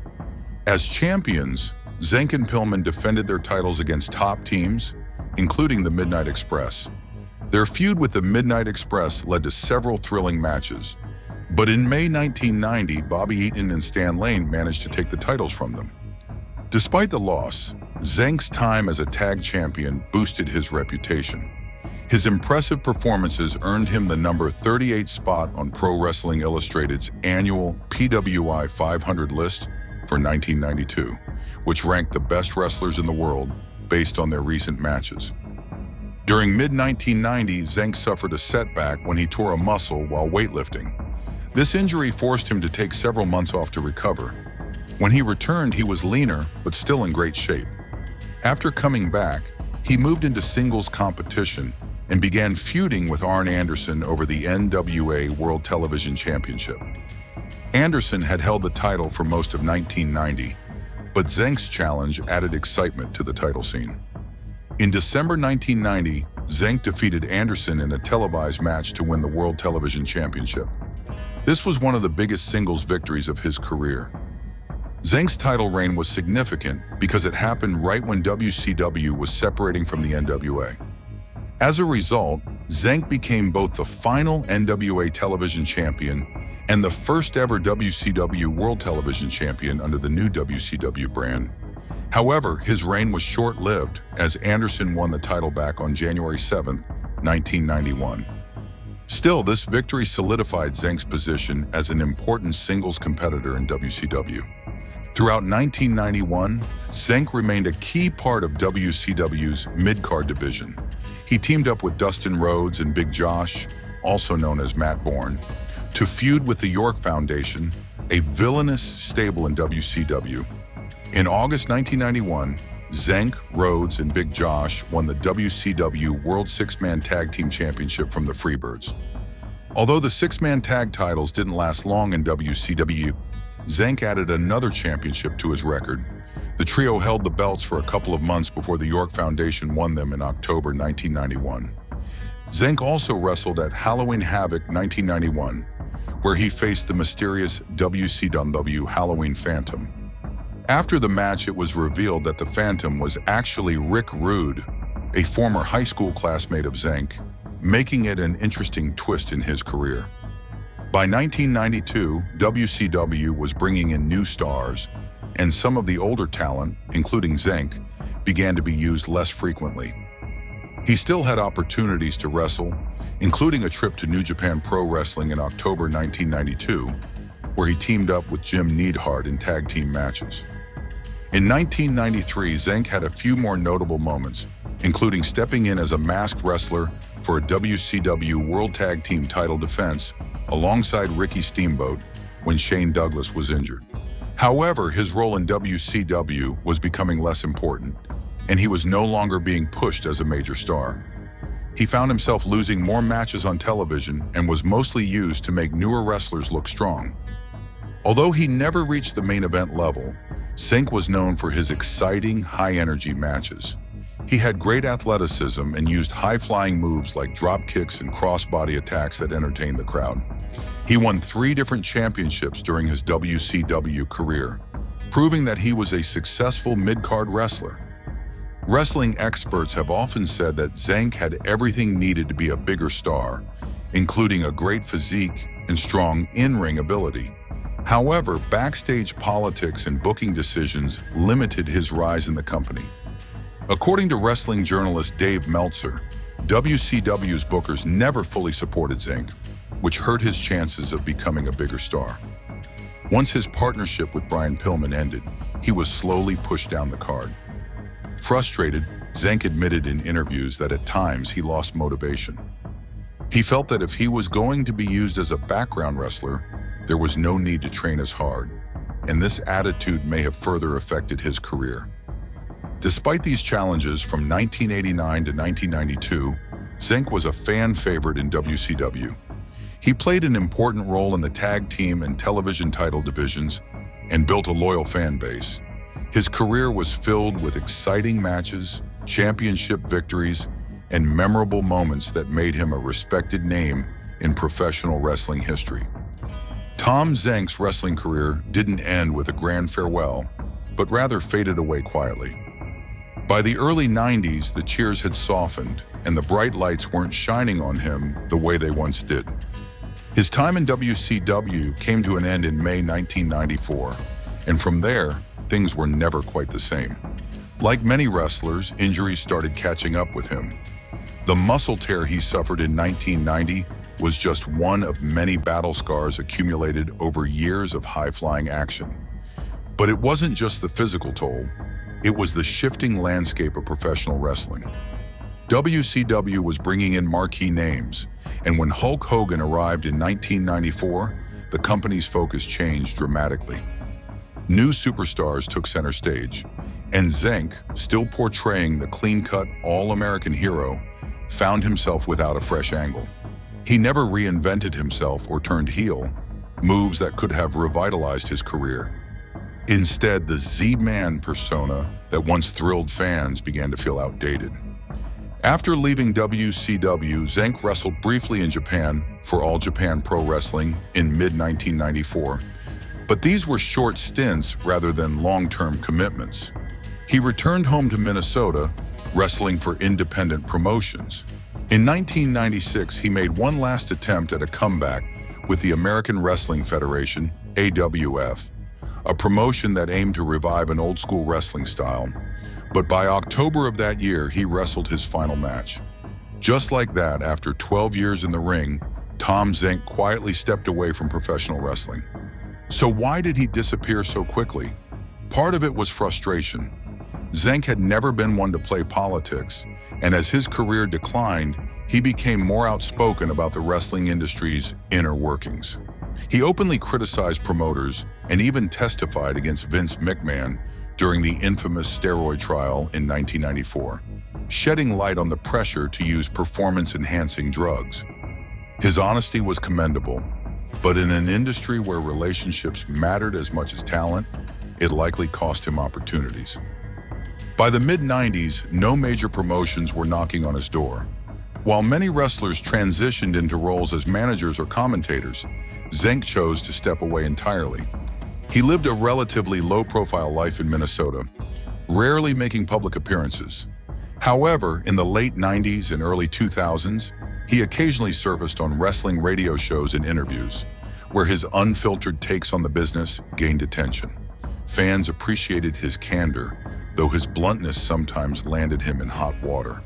As champions, Zenk and Pillman defended their titles against top teams, including the Midnight Express. Their feud with the Midnight Express led to several thrilling matches. But in May 1990, Bobby Eaton and Stan Lane managed to take the titles from them. Despite the loss, Zenk's time as a tag champion boosted his reputation. His impressive performances earned him the number 38 spot on Pro Wrestling Illustrated's annual PWI 500 list for 1992, which ranked the best wrestlers in the world based on their recent matches. During mid-1990, Zenk suffered a setback when he tore a muscle while weightlifting. This injury forced him to take several months off to recover. When he returned, he was leaner, but still in great shape. After coming back, he moved into singles competition and began feuding with Arn Anderson over the NWA World Television Championship. Anderson had held the title for most of 1990, but Zenk's challenge added excitement to the title scene. In December 1990, Zenk defeated Anderson in a televised match to win the World Television Championship. This was one of the biggest singles victories of his career. Zenk's title reign was significant because it happened right when WCW was separating from the NWA. As a result, Zenk became both the final NWA television champion and the first ever WCW World Television Champion under the new WCW brand. However, his reign was short-lived as Anderson won the title back on January 7, 1991. Still, this victory solidified Zenk's position as an important singles competitor in WCW. Throughout 1991, Zenk remained a key part of WCW's midcard division. He teamed up with Dustin Rhodes and Big Josh, also known as Matt Bourne, to feud with the York Foundation, a villainous stable in WCW. In August 1991, Zenk, Rhodes, and Big Josh won the WCW World Six-Man Tag Team Championship from the Freebirds. Although the six-man tag titles didn't last long in WCW, Zenk added another championship to his record. The trio held the belts for a couple of months before the York Foundation won them in October 1991. Zenk also wrestled at Halloween Havoc 1991, where he faced the mysterious WCW Halloween Phantom. After the match, it was revealed that the Phantom was actually Rick Rude, a former high school classmate of Zenk, making it an interesting twist in his career. By 1992, WCW was bringing in new stars, and some of the older talent, including Zenk, began to be used less frequently. He still had opportunities to wrestle, including a trip to New Japan Pro Wrestling in October 1992, where he teamed up with Jim Neidhart in tag team matches. In 1993, Zenk had a few more notable moments, including stepping in as a masked wrestler for a WCW World Tag Team title defense alongside Ricky Steamboat when Shane Douglas was injured. However, his role in WCW was becoming less important, and he was no longer being pushed as a major star. He found himself losing more matches on television and was mostly used to make newer wrestlers look strong. Although he never reached the main event level, Zenk was known for his exciting, high-energy matches. He had great athleticism and used high-flying moves like drop kicks and crossbody attacks that entertained the crowd. He won 3 different championships during his WCW career, proving that he was a successful mid-card wrestler. Wrestling experts have often said that Zenk had everything needed to be a bigger star, including a great physique and strong in-ring ability. However, backstage politics and booking decisions limited his rise in the company. According to wrestling journalist Dave Meltzer, WCW's bookers never fully supported Zenk, which hurt his chances of becoming a bigger star. Once his partnership with Brian Pillman ended, he was slowly pushed down the card. Frustrated, Zenk admitted in interviews that at times he lost motivation. He felt that if he was going to be used as a background wrestler, there was no need to train as hard, and this attitude may have further affected his career. Despite these challenges, from 1989 to 1992, Zenk was a fan favorite in WCW. He played an important role in the tag team and television title divisions and built a loyal fan base. His career was filled with exciting matches, championship victories, and memorable moments that made him a respected name in professional wrestling history. Tom Zenk's wrestling career didn't end with a grand farewell, but rather faded away quietly. By the early 90s, the cheers had softened, and the bright lights weren't shining on him the way they once did. His time in WCW came to an end in May 1994, and from there, things were never quite the same. Like many wrestlers, injuries started catching up with him. The muscle tear he suffered in 1990 was just one of many battle scars accumulated over years of high-flying action. But it wasn't just the physical toll, it was the shifting landscape of professional wrestling. WCW was bringing in marquee names, and when Hulk Hogan arrived in 1994, the company's focus changed dramatically. New superstars took center stage, and Zenk, still portraying the clean-cut, all-American hero, found himself without a fresh angle. He never reinvented himself or turned heel, moves that could have revitalized his career. Instead, the Z-Man persona that once thrilled fans began to feel outdated. After leaving WCW, Zenk wrestled briefly in Japan for All Japan Pro Wrestling in mid-1994, but these were short stints rather than long-term commitments. He returned home to Minnesota, wrestling for independent promotions. In 1996, he made one last attempt at a comeback with the American Wrestling Federation, AWF, a promotion that aimed to revive an old-school wrestling style. But by October of that year, he wrestled his final match. Just like that, after 12 years in the ring, Tom Zenk quietly stepped away from professional wrestling. So why did he disappear so quickly? Part of it was frustration. Zenk had never been one to play politics, and as his career declined, he became more outspoken about the wrestling industry's inner workings. He openly criticized promoters and even testified against Vince McMahon during the infamous steroid trial in 1994, shedding light on the pressure to use performance-enhancing drugs. His honesty was commendable, but in an industry where relationships mattered as much as talent, it likely cost him opportunities. By the mid-90s, no major promotions were knocking on his door. While many wrestlers transitioned into roles as managers or commentators, Zenk chose to step away entirely. He lived a relatively low-profile life in Minnesota, rarely making public appearances. However, in the late 90s and early 2000s, he occasionally surfaced on wrestling radio shows and interviews, where his unfiltered takes on the business gained attention. Fans appreciated his candor, though his bluntness sometimes landed him in hot water.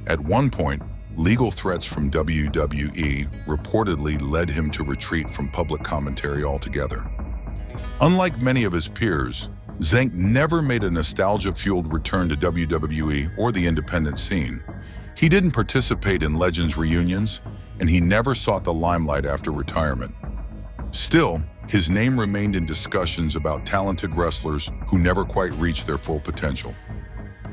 At one point, legal threats from WWE reportedly led him to retreat from public commentary altogether. Unlike many of his peers, Zenk never made a nostalgia-fueled return to WWE or the independent scene. He didn't participate in Legends reunions, and he never sought the limelight after retirement. Still, his name remained in discussions about talented wrestlers who never quite reached their full potential.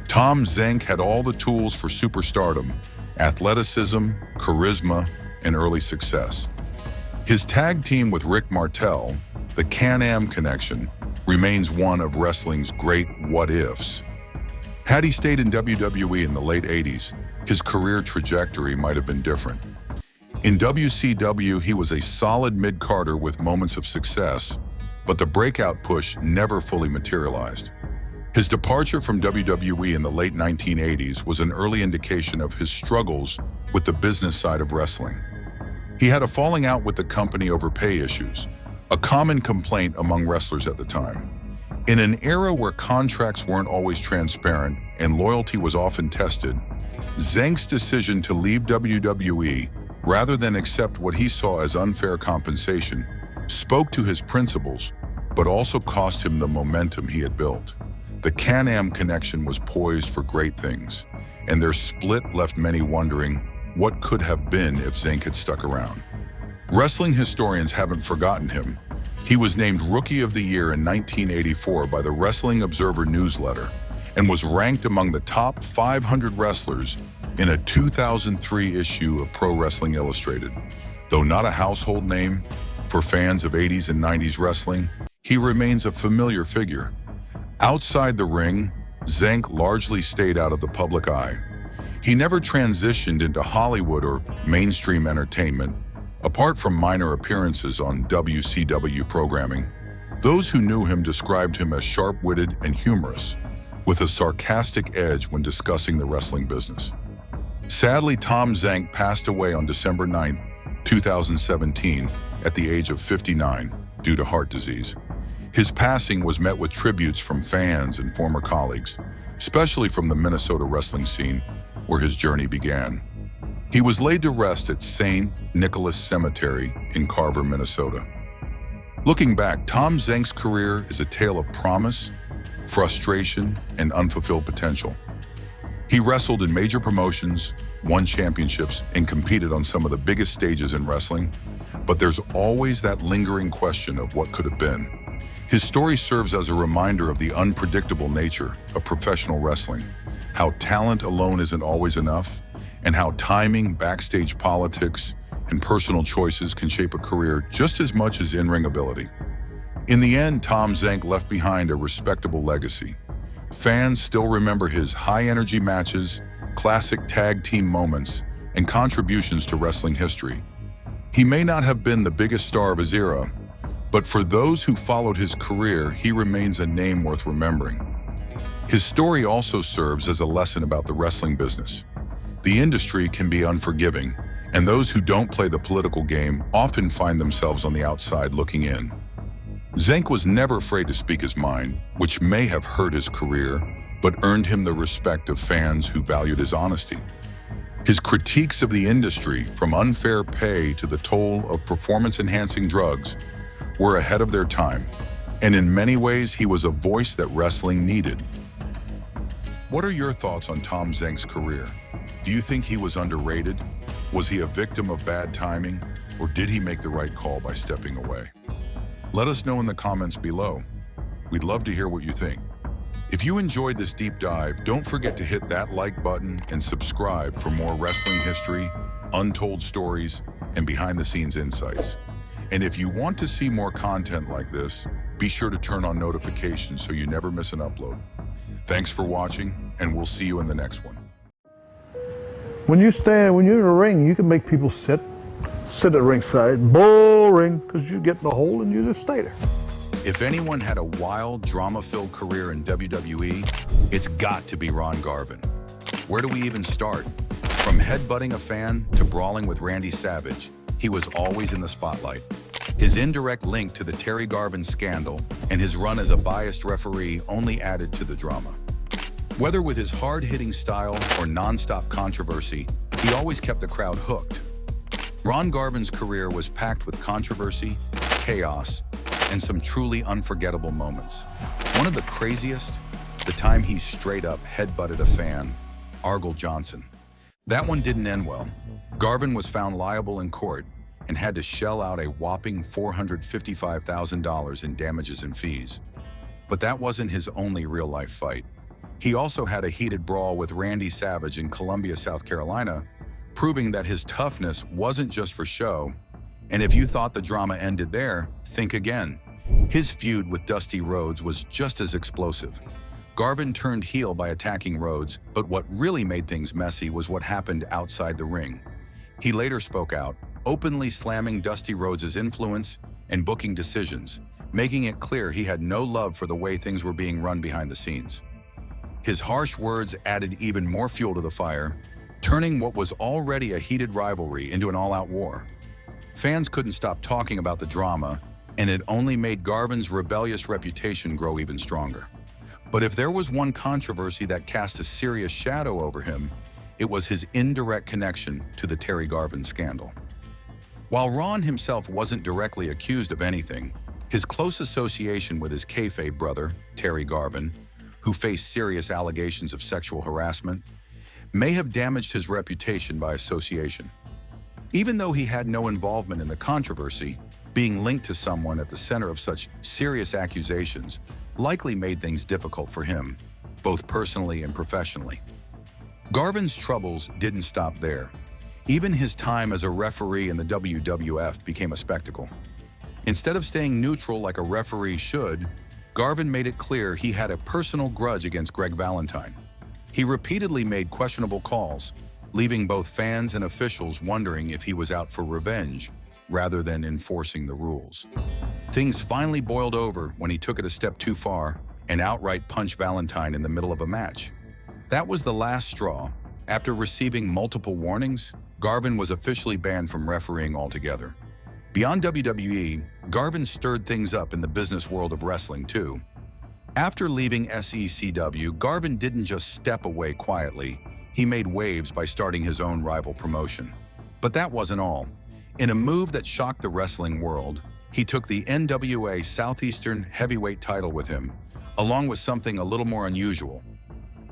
Tom Zenk had all the tools for superstardom: athleticism, charisma, and early success. His tag team with Rick Martel, the Can-Am Connection, remains one of wrestling's great what-ifs. Had he stayed in WWE in the late 80s, his career trajectory might have been different. In WCW, he was a solid mid-carder with moments of success, but the breakout push never fully materialized. His departure from WWE in the late 1980s was an early indication of his struggles with the business side of wrestling. He had a falling out with the company over pay issues, a common complaint among wrestlers at the time. In an era where contracts weren't always transparent and loyalty was often tested, Zenk's decision to leave WWE rather than accept what he saw as unfair compensation spoke to his principles, but also cost him the momentum he had built. The Can-Am Connection was poised for great things, and their split left many wondering what could have been if Zenk had stuck around. Wrestling historians haven't forgotten him, He was named Rookie of the Year in 1984 by the Wrestling Observer newsletter and was ranked among the top 500 wrestlers in a 2003 issue of Pro Wrestling Illustrated. Though not a household name for fans of 80s and 90s wrestling, he remains a familiar figure. Outside the ring, Zenk largely stayed out of the public eye. He never transitioned into Hollywood or mainstream entertainment, apart from minor appearances on WCW programming. Those who knew him described him as sharp-witted and humorous, with a sarcastic edge when discussing the wrestling business. Sadly, Tom Zenk passed away on December 9, 2017, at the age of 59 due to heart disease. His passing was met with tributes from fans and former colleagues, especially from the Minnesota wrestling scene, where his journey began. He was laid to rest at St. Nicholas Cemetery in Carver, Minnesota. Looking back, Tom Zenk's career is a tale of promise, frustration, and unfulfilled potential. He wrestled in major promotions, won championships, and competed on some of the biggest stages in wrestling, but there's always that lingering question of what could have been. His story serves as a reminder of the unpredictable nature of professional wrestling, how talent alone isn't always enough, and how timing, backstage politics, and personal choices can shape a career just as much as in-ring ability. In the end, Tom Zenk left behind a respectable legacy. Fans still remember his high-energy matches, classic tag team moments, and contributions to wrestling history. He may not have been the biggest star of his era, but for those who followed his career, he remains a name worth remembering. His story also serves as a lesson about the wrestling business. The industry can be unforgiving, and those who don't play the political game often find themselves on the outside looking in. Zenk was never afraid to speak his mind, which may have hurt his career, but earned him the respect of fans who valued his honesty. His critiques of the industry, from unfair pay to the toll of performance-enhancing drugs, were ahead of their time, and in many ways he was a voice that wrestling needed. What are your thoughts on Tom Zenk's career? Do you think he was underrated? Was he a victim of bad timing, or did he make the right call by stepping away? Let us know in the comments below. We'd love to hear what you think. If you enjoyed this deep dive, don't forget to hit that like button and subscribe for more wrestling history, untold stories, and behind-the-scenes insights. And if you want to see more content like this, be sure to turn on notifications so you never miss an upload. Thanks for watching, and we'll see you in the next one. When you're in a ring, you can make people sit at ringside, boring, because you get in the hole and you just stay there. If anyone had a wild, drama-filled career in WWE, it's got to be Ron Garvin. Where do we even start? From headbutting a fan to brawling with Randy Savage, he was always in the spotlight. His indirect link to the Terry Garvin scandal and his run as a biased referee only added to the drama. Whether with his hard-hitting style or non-stop controversy, he always kept the crowd hooked. Ron Garvin's career was packed with controversy, chaos, and some truly unforgettable moments. One of the craziest, the time he straight up headbutted a fan, Argyle Johnson. That one didn't end well. Garvin was found liable in court and had to shell out a whopping $455,000 in damages and fees. But that wasn't his only real-life fight. He also had a heated brawl with Randy Savage in Columbia, South Carolina, proving that his toughness wasn't just for show. And if you thought the drama ended there, think again. His feud with Dusty Rhodes was just as explosive. Garvin turned heel by attacking Rhodes, but what really made things messy was what happened outside the ring. He later spoke out, openly slamming Dusty Rhodes' influence and booking decisions, making it clear he had no love for the way things were being run behind the scenes. His harsh words added even more fuel to the fire, turning what was already a heated rivalry into an all-out war. Fans couldn't stop talking about the drama, and it only made Garvin's rebellious reputation grow even stronger. But if there was one controversy that cast a serious shadow over him, it was his indirect connection to the Terry Garvin scandal. While Ron himself wasn't directly accused of anything, his close association with his kayfabe brother, Terry Garvin, who faced serious allegations of sexual harassment, may have damaged his reputation by association. Even though he had no involvement in the controversy, Being linked to someone at the center of such serious accusations likely made things difficult for him, both personally and professionally. Garvin's troubles didn't stop there. Even his time as a referee in the WWF became a spectacle. Instead of staying neutral like a referee should, Garvin made it clear he had a personal grudge against Greg Valentine. He repeatedly made questionable calls, leaving both fans and officials wondering if he was out for revenge rather than enforcing the rules. Things finally boiled over when he took it a step too far and outright punched Valentine in the middle of a match. That was the last straw. After receiving multiple warnings, Garvin was officially banned from refereeing altogether. Beyond WWE, Garvin stirred things up in the business world of wrestling too. After leaving SECW, Garvin didn't just step away quietly, he made waves by starting his own rival promotion. But that wasn't all. In a move that shocked the wrestling world, he took the NWA Southeastern Heavyweight title with him, along with something a little more unusual: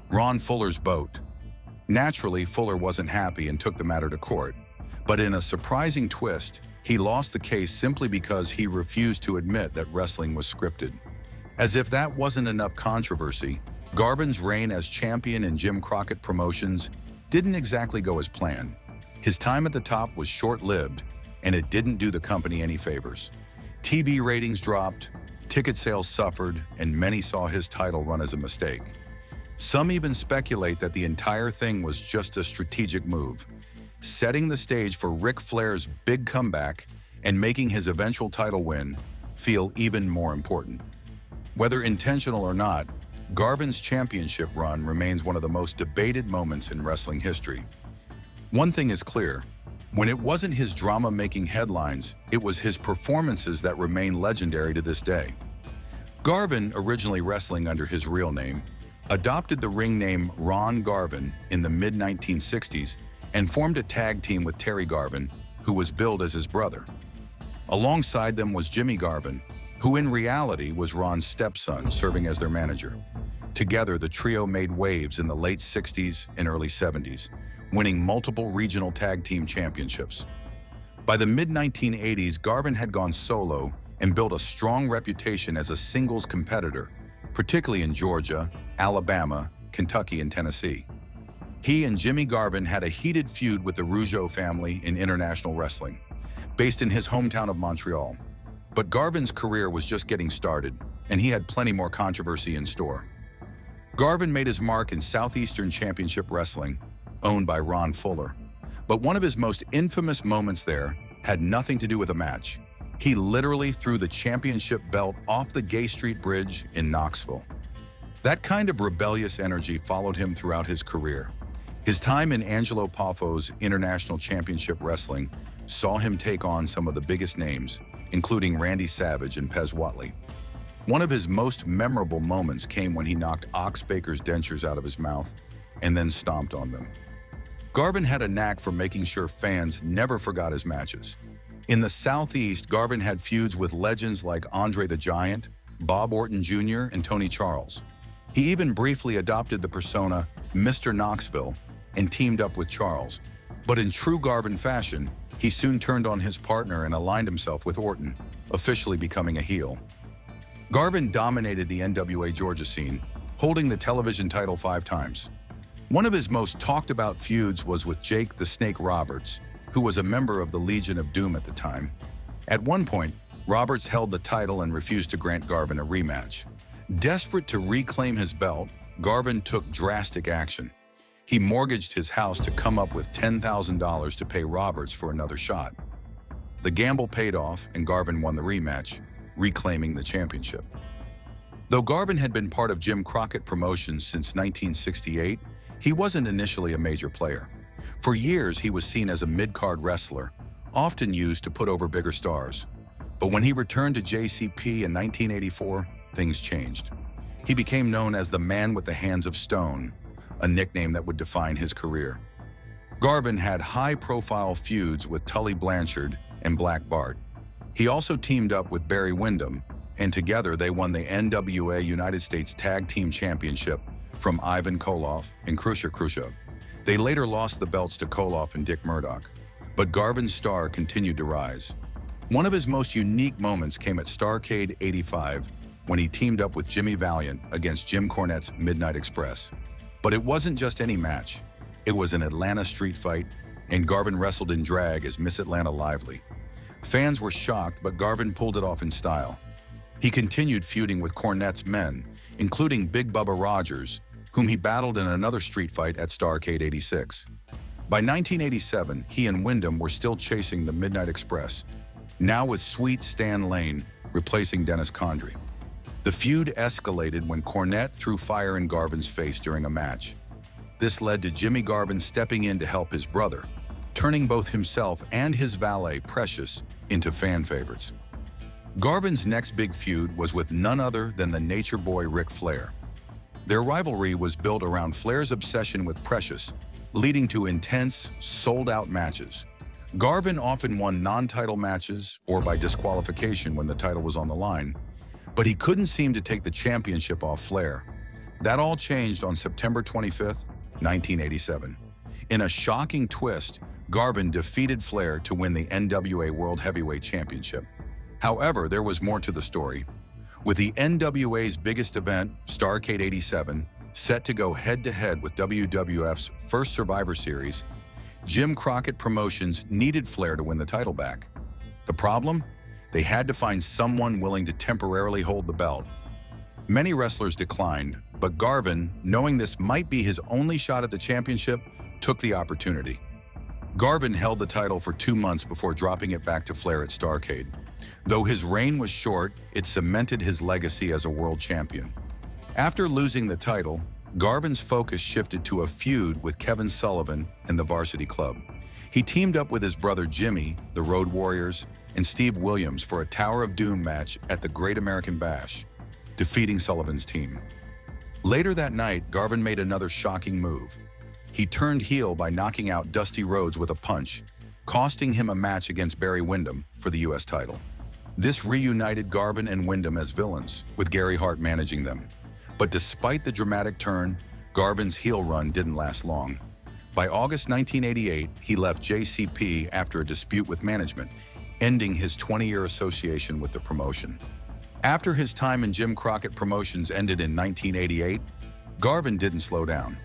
Ron Fuller's boat. Naturally, Fuller wasn't happy and took the matter to court, but in a surprising twist, he lost the case simply because he refused to admit that wrestling was scripted. As if that wasn't enough controversy, Garvin's reign as champion in Jim Crockett Promotions didn't exactly go as planned. His time at the top was short-lived, and it didn't do the company any favors. TV ratings dropped, ticket sales suffered, and many saw his title run as a mistake. Some even speculate that the entire thing was just a strategic move, setting the stage for Ric Flair's big comeback and making his eventual title win feel even more important. Whether intentional or not, Garvin's championship run remains one of the most debated moments in wrestling history. One thing is clear: when it wasn't his drama-making headlines, it was his performances that remain legendary to this day. Garvin, originally wrestling under his real name, adopted the ring name Ron Garvin in the mid-1960s and formed a tag team with Terry Garvin, who was billed as his brother. Alongside them was Jimmy Garvin, who in reality was Ron's stepson, serving as their manager. Together, the trio made waves in the late 60s and early 70s, winning multiple regional tag team championships. By the mid-1980s, Garvin had gone solo and built a strong reputation as a singles competitor, particularly in Georgia, Alabama, Kentucky, and Tennessee. He and Jimmy Garvin had a heated feud with the Rougeau family in international wrestling, based in his hometown of Montreal. But Garvin's career was just getting started, and he had plenty more controversy in store. Garvin made his mark in Southeastern Championship Wrestling, owned by Ron Fuller. But one of his most infamous moments there had nothing to do with a match. He literally threw the championship belt off the Gay Street Bridge in Knoxville. That kind of rebellious energy followed him throughout his career. His time in Angelo Poffo's International Championship Wrestling saw him take on some of the biggest names, including Randy Savage and Pez Whatley. One of his most memorable moments came when he knocked Ox Baker's dentures out of his mouth and then stomped on them. Garvin had a knack for making sure fans never forgot his matches. In the Southeast, Garvin had feuds with legends like Andre the Giant, Bob Orton Jr., and Tony Charles. He even briefly adopted the persona Mr. Knoxville and teamed up with Charles. But in true Garvin fashion, he soon turned on his partner and aligned himself with Orton, officially becoming a heel. Garvin dominated the NWA Georgia scene, holding the television title 5 times. One of his most talked about feuds was with Jake the Snake Roberts, who was a member of the Legion of Doom at the time. At one point, Roberts held the title and refused to grant Garvin a rematch. Desperate to reclaim his belt, Garvin took drastic action. He mortgaged his house to come up with $10,000 to pay Roberts for another shot. The gamble paid off and Garvin won the rematch, reclaiming the championship. Though Garvin had been part of Jim Crockett Promotions since 1968, he wasn't initially a major player. For years, he was seen as a mid-card wrestler, often used to put over bigger stars. But when he returned to JCP in 1984, things changed. He became known as the Man with the Hands of Stone, a nickname that would define his career. Garvin had high-profile feuds with Tully Blanchard and Black Bart. He also teamed up with Barry Windham, and together they won the NWA United States Tag Team Championship from Ivan Koloff and Khrushchev Khrushchev. They later lost the belts to Koloff and Dick Murdoch, but Garvin's star continued to rise. One of his most unique moments came at Starrcade 85 when he teamed up with Jimmy Valiant against Jim Cornette's Midnight Express. But it wasn't just any match. It was an Atlanta street fight, and Garvin wrestled in drag as Miss Atlanta Lively. Fans were shocked, but Garvin pulled it off in style. He continued feuding with Cornette's men, including Big Bubba Rogers, whom he battled in another street fight at Starrcade 86. By 1987, he and Wyndham were still chasing the Midnight Express, now with Sweet Stan Lane replacing Dennis Condrey. The feud escalated when Cornette threw fire in Garvin's face during a match. This led to Jimmy Garvin stepping in to help his brother, turning both himself and his valet, Precious, into fan favorites. Garvin's next big feud was with none other than the Nature Boy Ric Flair. Their rivalry was built around Flair's obsession with Precious, leading to intense, sold-out matches. Garvin often won non-title matches or by disqualification when the title was on the line, but he couldn't seem to take the championship off Flair. That all changed on September 25th, 1987. In a shocking twist, Garvin defeated Flair to win the NWA World Heavyweight Championship. However, there was more to the story. With the NWA's biggest event, Starrcade 87, set to go head-to-head with WWF's first Survivor Series, Jim Crockett Promotions needed Flair to win the title back. The problem? They had to find someone willing to temporarily hold the belt. Many wrestlers declined, but Garvin, knowing this might be his only shot at the championship, took the opportunity. Garvin held the title for 2 months before dropping it back to Flair at Starrcade. Though his reign was short, it cemented his legacy as a world champion. After losing the title, Garvin's focus shifted to a feud with Kevin Sullivan and the Varsity Club. He teamed up with his brother Jimmy, the Road Warriors, and Steve Williams for a Tower of Doom match at the Great American Bash, defeating Sullivan's team. Later that night, Garvin made another shocking move. He turned heel by knocking out Dusty Rhodes with a punch, costing him a match against Barry Windham for the U.S. title. This reunited Garvin and Windham as villains, with Gary Hart managing them. But despite the dramatic turn, Garvin's heel run didn't last long. By August 1988, he left JCP after a dispute with management, ending his 20-year association with the promotion. After his time in Jim Crockett Promotions ended in 1988, Garvin didn't slow down.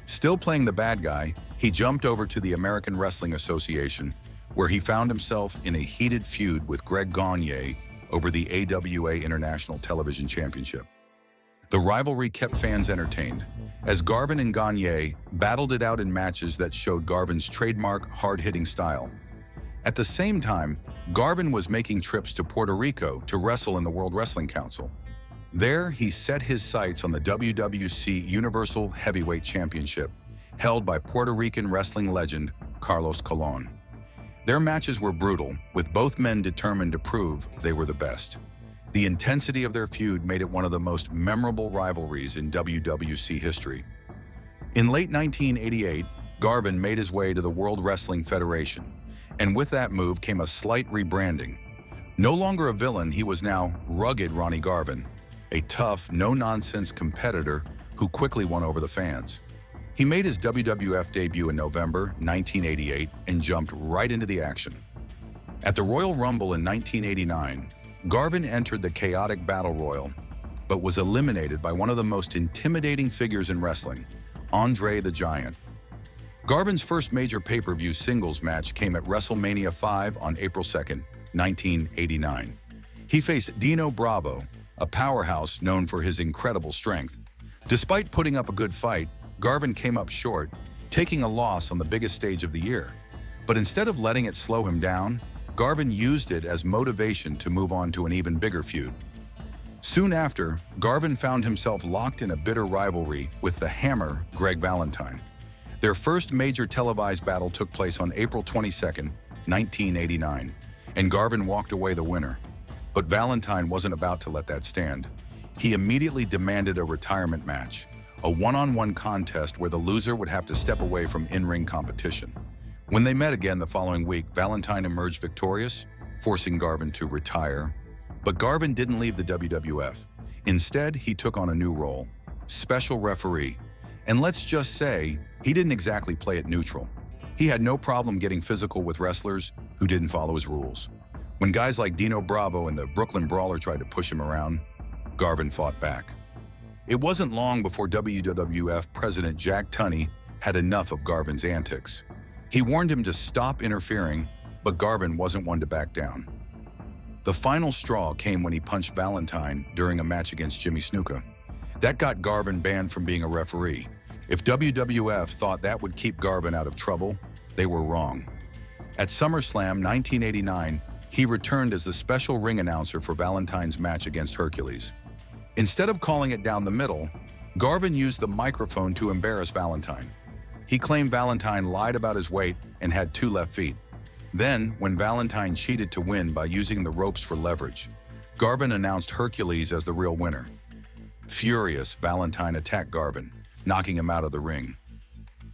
Still playing the bad guy, he jumped over to the American Wrestling Association, where he found himself in a heated feud with Greg Gagne over the AWA International Television Championship. The rivalry kept fans entertained, as Garvin and Gagne battled it out in matches that showed Garvin's trademark hard-hitting style. At the same time, Garvin was making trips to Puerto Rico to wrestle in the World Wrestling Council. There, he set his sights on the WWC Universal Heavyweight Championship, held by Puerto Rican wrestling legend Carlos Colon. Their matches were brutal, with both men determined to prove they were the best. The intensity of their feud made it one of the most memorable rivalries in WWC history. In late 1988, Garvin made his way to the World Wrestling Federation, and with that move came a slight rebranding. No longer a villain, he was now rugged Ronnie Garvin, a tough, no-nonsense competitor who quickly won over the fans. He made his WWF debut in November 1988 and jumped right into the action. At the Royal Rumble in 1989, Garvin entered the chaotic Battle Royal, but was eliminated by one of the most intimidating figures in wrestling, Andre the Giant. Garvin's first major pay-per-view singles match came at WrestleMania 5 on April 2, 1989. He faced Dino Bravo, a powerhouse known for his incredible strength. Despite putting up a good fight, Garvin came up short, taking a loss on the biggest stage of the year. But instead of letting it slow him down, Garvin used it as motivation to move on to an even bigger feud. Soon after, Garvin found himself locked in a bitter rivalry with the Hammer, Greg Valentine. Their first major televised battle took place on April 22, 1989, and Garvin walked away the winner. But Valentine wasn't about to let that stand. He immediately demanded a retirement match, a one-on-one contest where the loser would have to step away from in-ring competition. When they met again the following week, Valentine emerged victorious, forcing Garvin to retire. But Garvin didn't leave the WWF. Instead, he took on a new role, special referee. And let's just say, he didn't exactly play it neutral. He had no problem getting physical with wrestlers who didn't follow his rules. When guys like Dino Bravo and the Brooklyn Brawler tried to push him around, Garvin fought back. It wasn't long before WWF President Jack Tunney had enough of Garvin's antics. He warned him to stop interfering, but Garvin wasn't one to back down. The final straw came when he punched Valentine during a match against Jimmy Snuka. That got Garvin banned from being a referee. If WWF thought that would keep Garvin out of trouble, they were wrong. At SummerSlam 1989, he returned as the special ring announcer for Valentine's match against Hercules. Instead of calling it down the middle, Garvin used the microphone to embarrass Valentine. He claimed Valentine lied about his weight and had 2 left feet. Then, when Valentine cheated to win by using the ropes for leverage, Garvin announced Hercules as the real winner. Furious, Valentine attacked Garvin, knocking him out of the ring.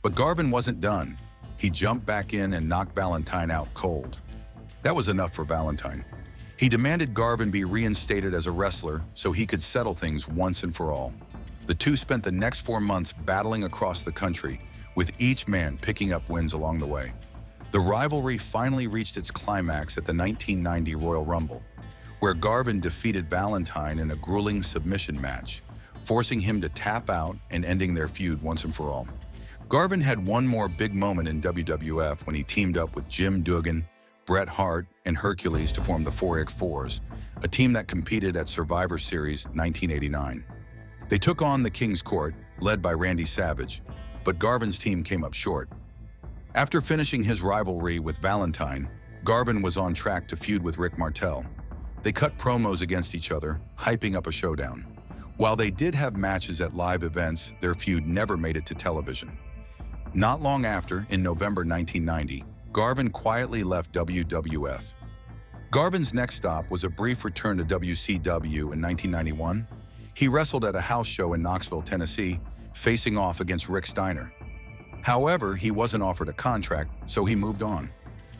But Garvin wasn't done. He jumped back in and knocked Valentine out cold. That was enough for Valentine. He demanded Garvin be reinstated as a wrestler so he could settle things once and for all. The two spent the next 4 months battling across the country, with each man picking up wins along the way. The rivalry finally reached its climax at the 1990 Royal Rumble, where Garvin defeated Valentine in a grueling submission match, forcing him to tap out and ending their feud once and for all. Garvin had one more big moment in WWF when he teamed up with Jim Duggan, Bret Hart, and Hercules to form the 4x4s, a team that competed at Survivor Series 1989. They took on the King's Court, led by Randy Savage, but Garvin's team came up short. After finishing his rivalry with Valentine, Garvin was on track to feud with Rick Martel. They cut promos against each other, hyping up a showdown. While they did have matches at live events, their feud never made it to television. Not long after, in November 1990, Garvin quietly left WWF. Garvin's next stop was a brief return to WCW in 1991. He wrestled at a house show in Knoxville, Tennessee, facing off against Rick Steiner. However, he wasn't offered a contract, so he moved on.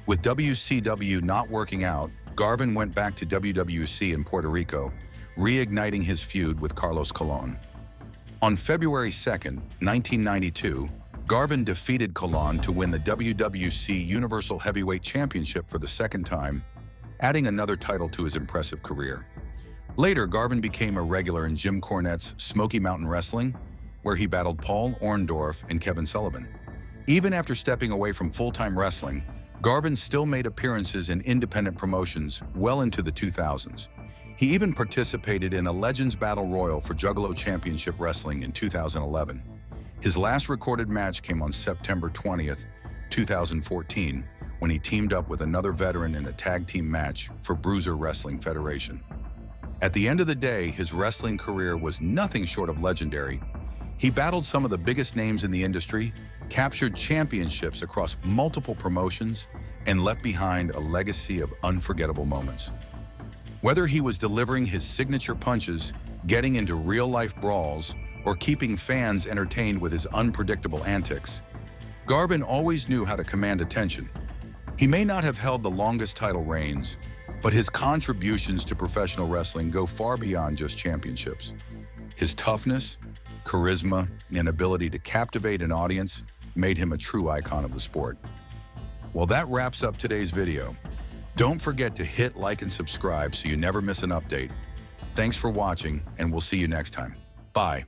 With WCW not working out, Garvin went back to WWC in Puerto Rico, reigniting his feud with Carlos Colon. On February 2, 1992, Garvin defeated Colon to win the WWC Universal Heavyweight Championship for the second time, adding another title to his impressive career. Later, Garvin became a regular in Jim Cornette's Smoky Mountain Wrestling, where he battled Paul Orndorff and Kevin Sullivan. Even after stepping away from full-time wrestling, Garvin still made appearances in independent promotions well into the 2000s. He even participated in a Legends Battle Royal for Juggalo Championship Wrestling in 2011. His last recorded match came on September 20th, 2014, when he teamed up with another veteran in a tag team match for Bruiser Wrestling Federation. At the end of the day, his wrestling career was nothing short of legendary. He battled some of the biggest names in the industry, captured championships across multiple promotions, and left behind a legacy of unforgettable moments. Whether he was delivering his signature punches, getting into real-life brawls, or keeping fans entertained with his unpredictable antics, Garvin always knew how to command attention. He may not have held the longest title reigns, but his contributions to professional wrestling go far beyond just championships. His toughness, charisma, and ability to captivate an audience made him a true icon of the sport. Well, that wraps up today's video. Don't forget to hit like and subscribe so you never miss an update. Thanks for watching, and we'll see you next time. Bye.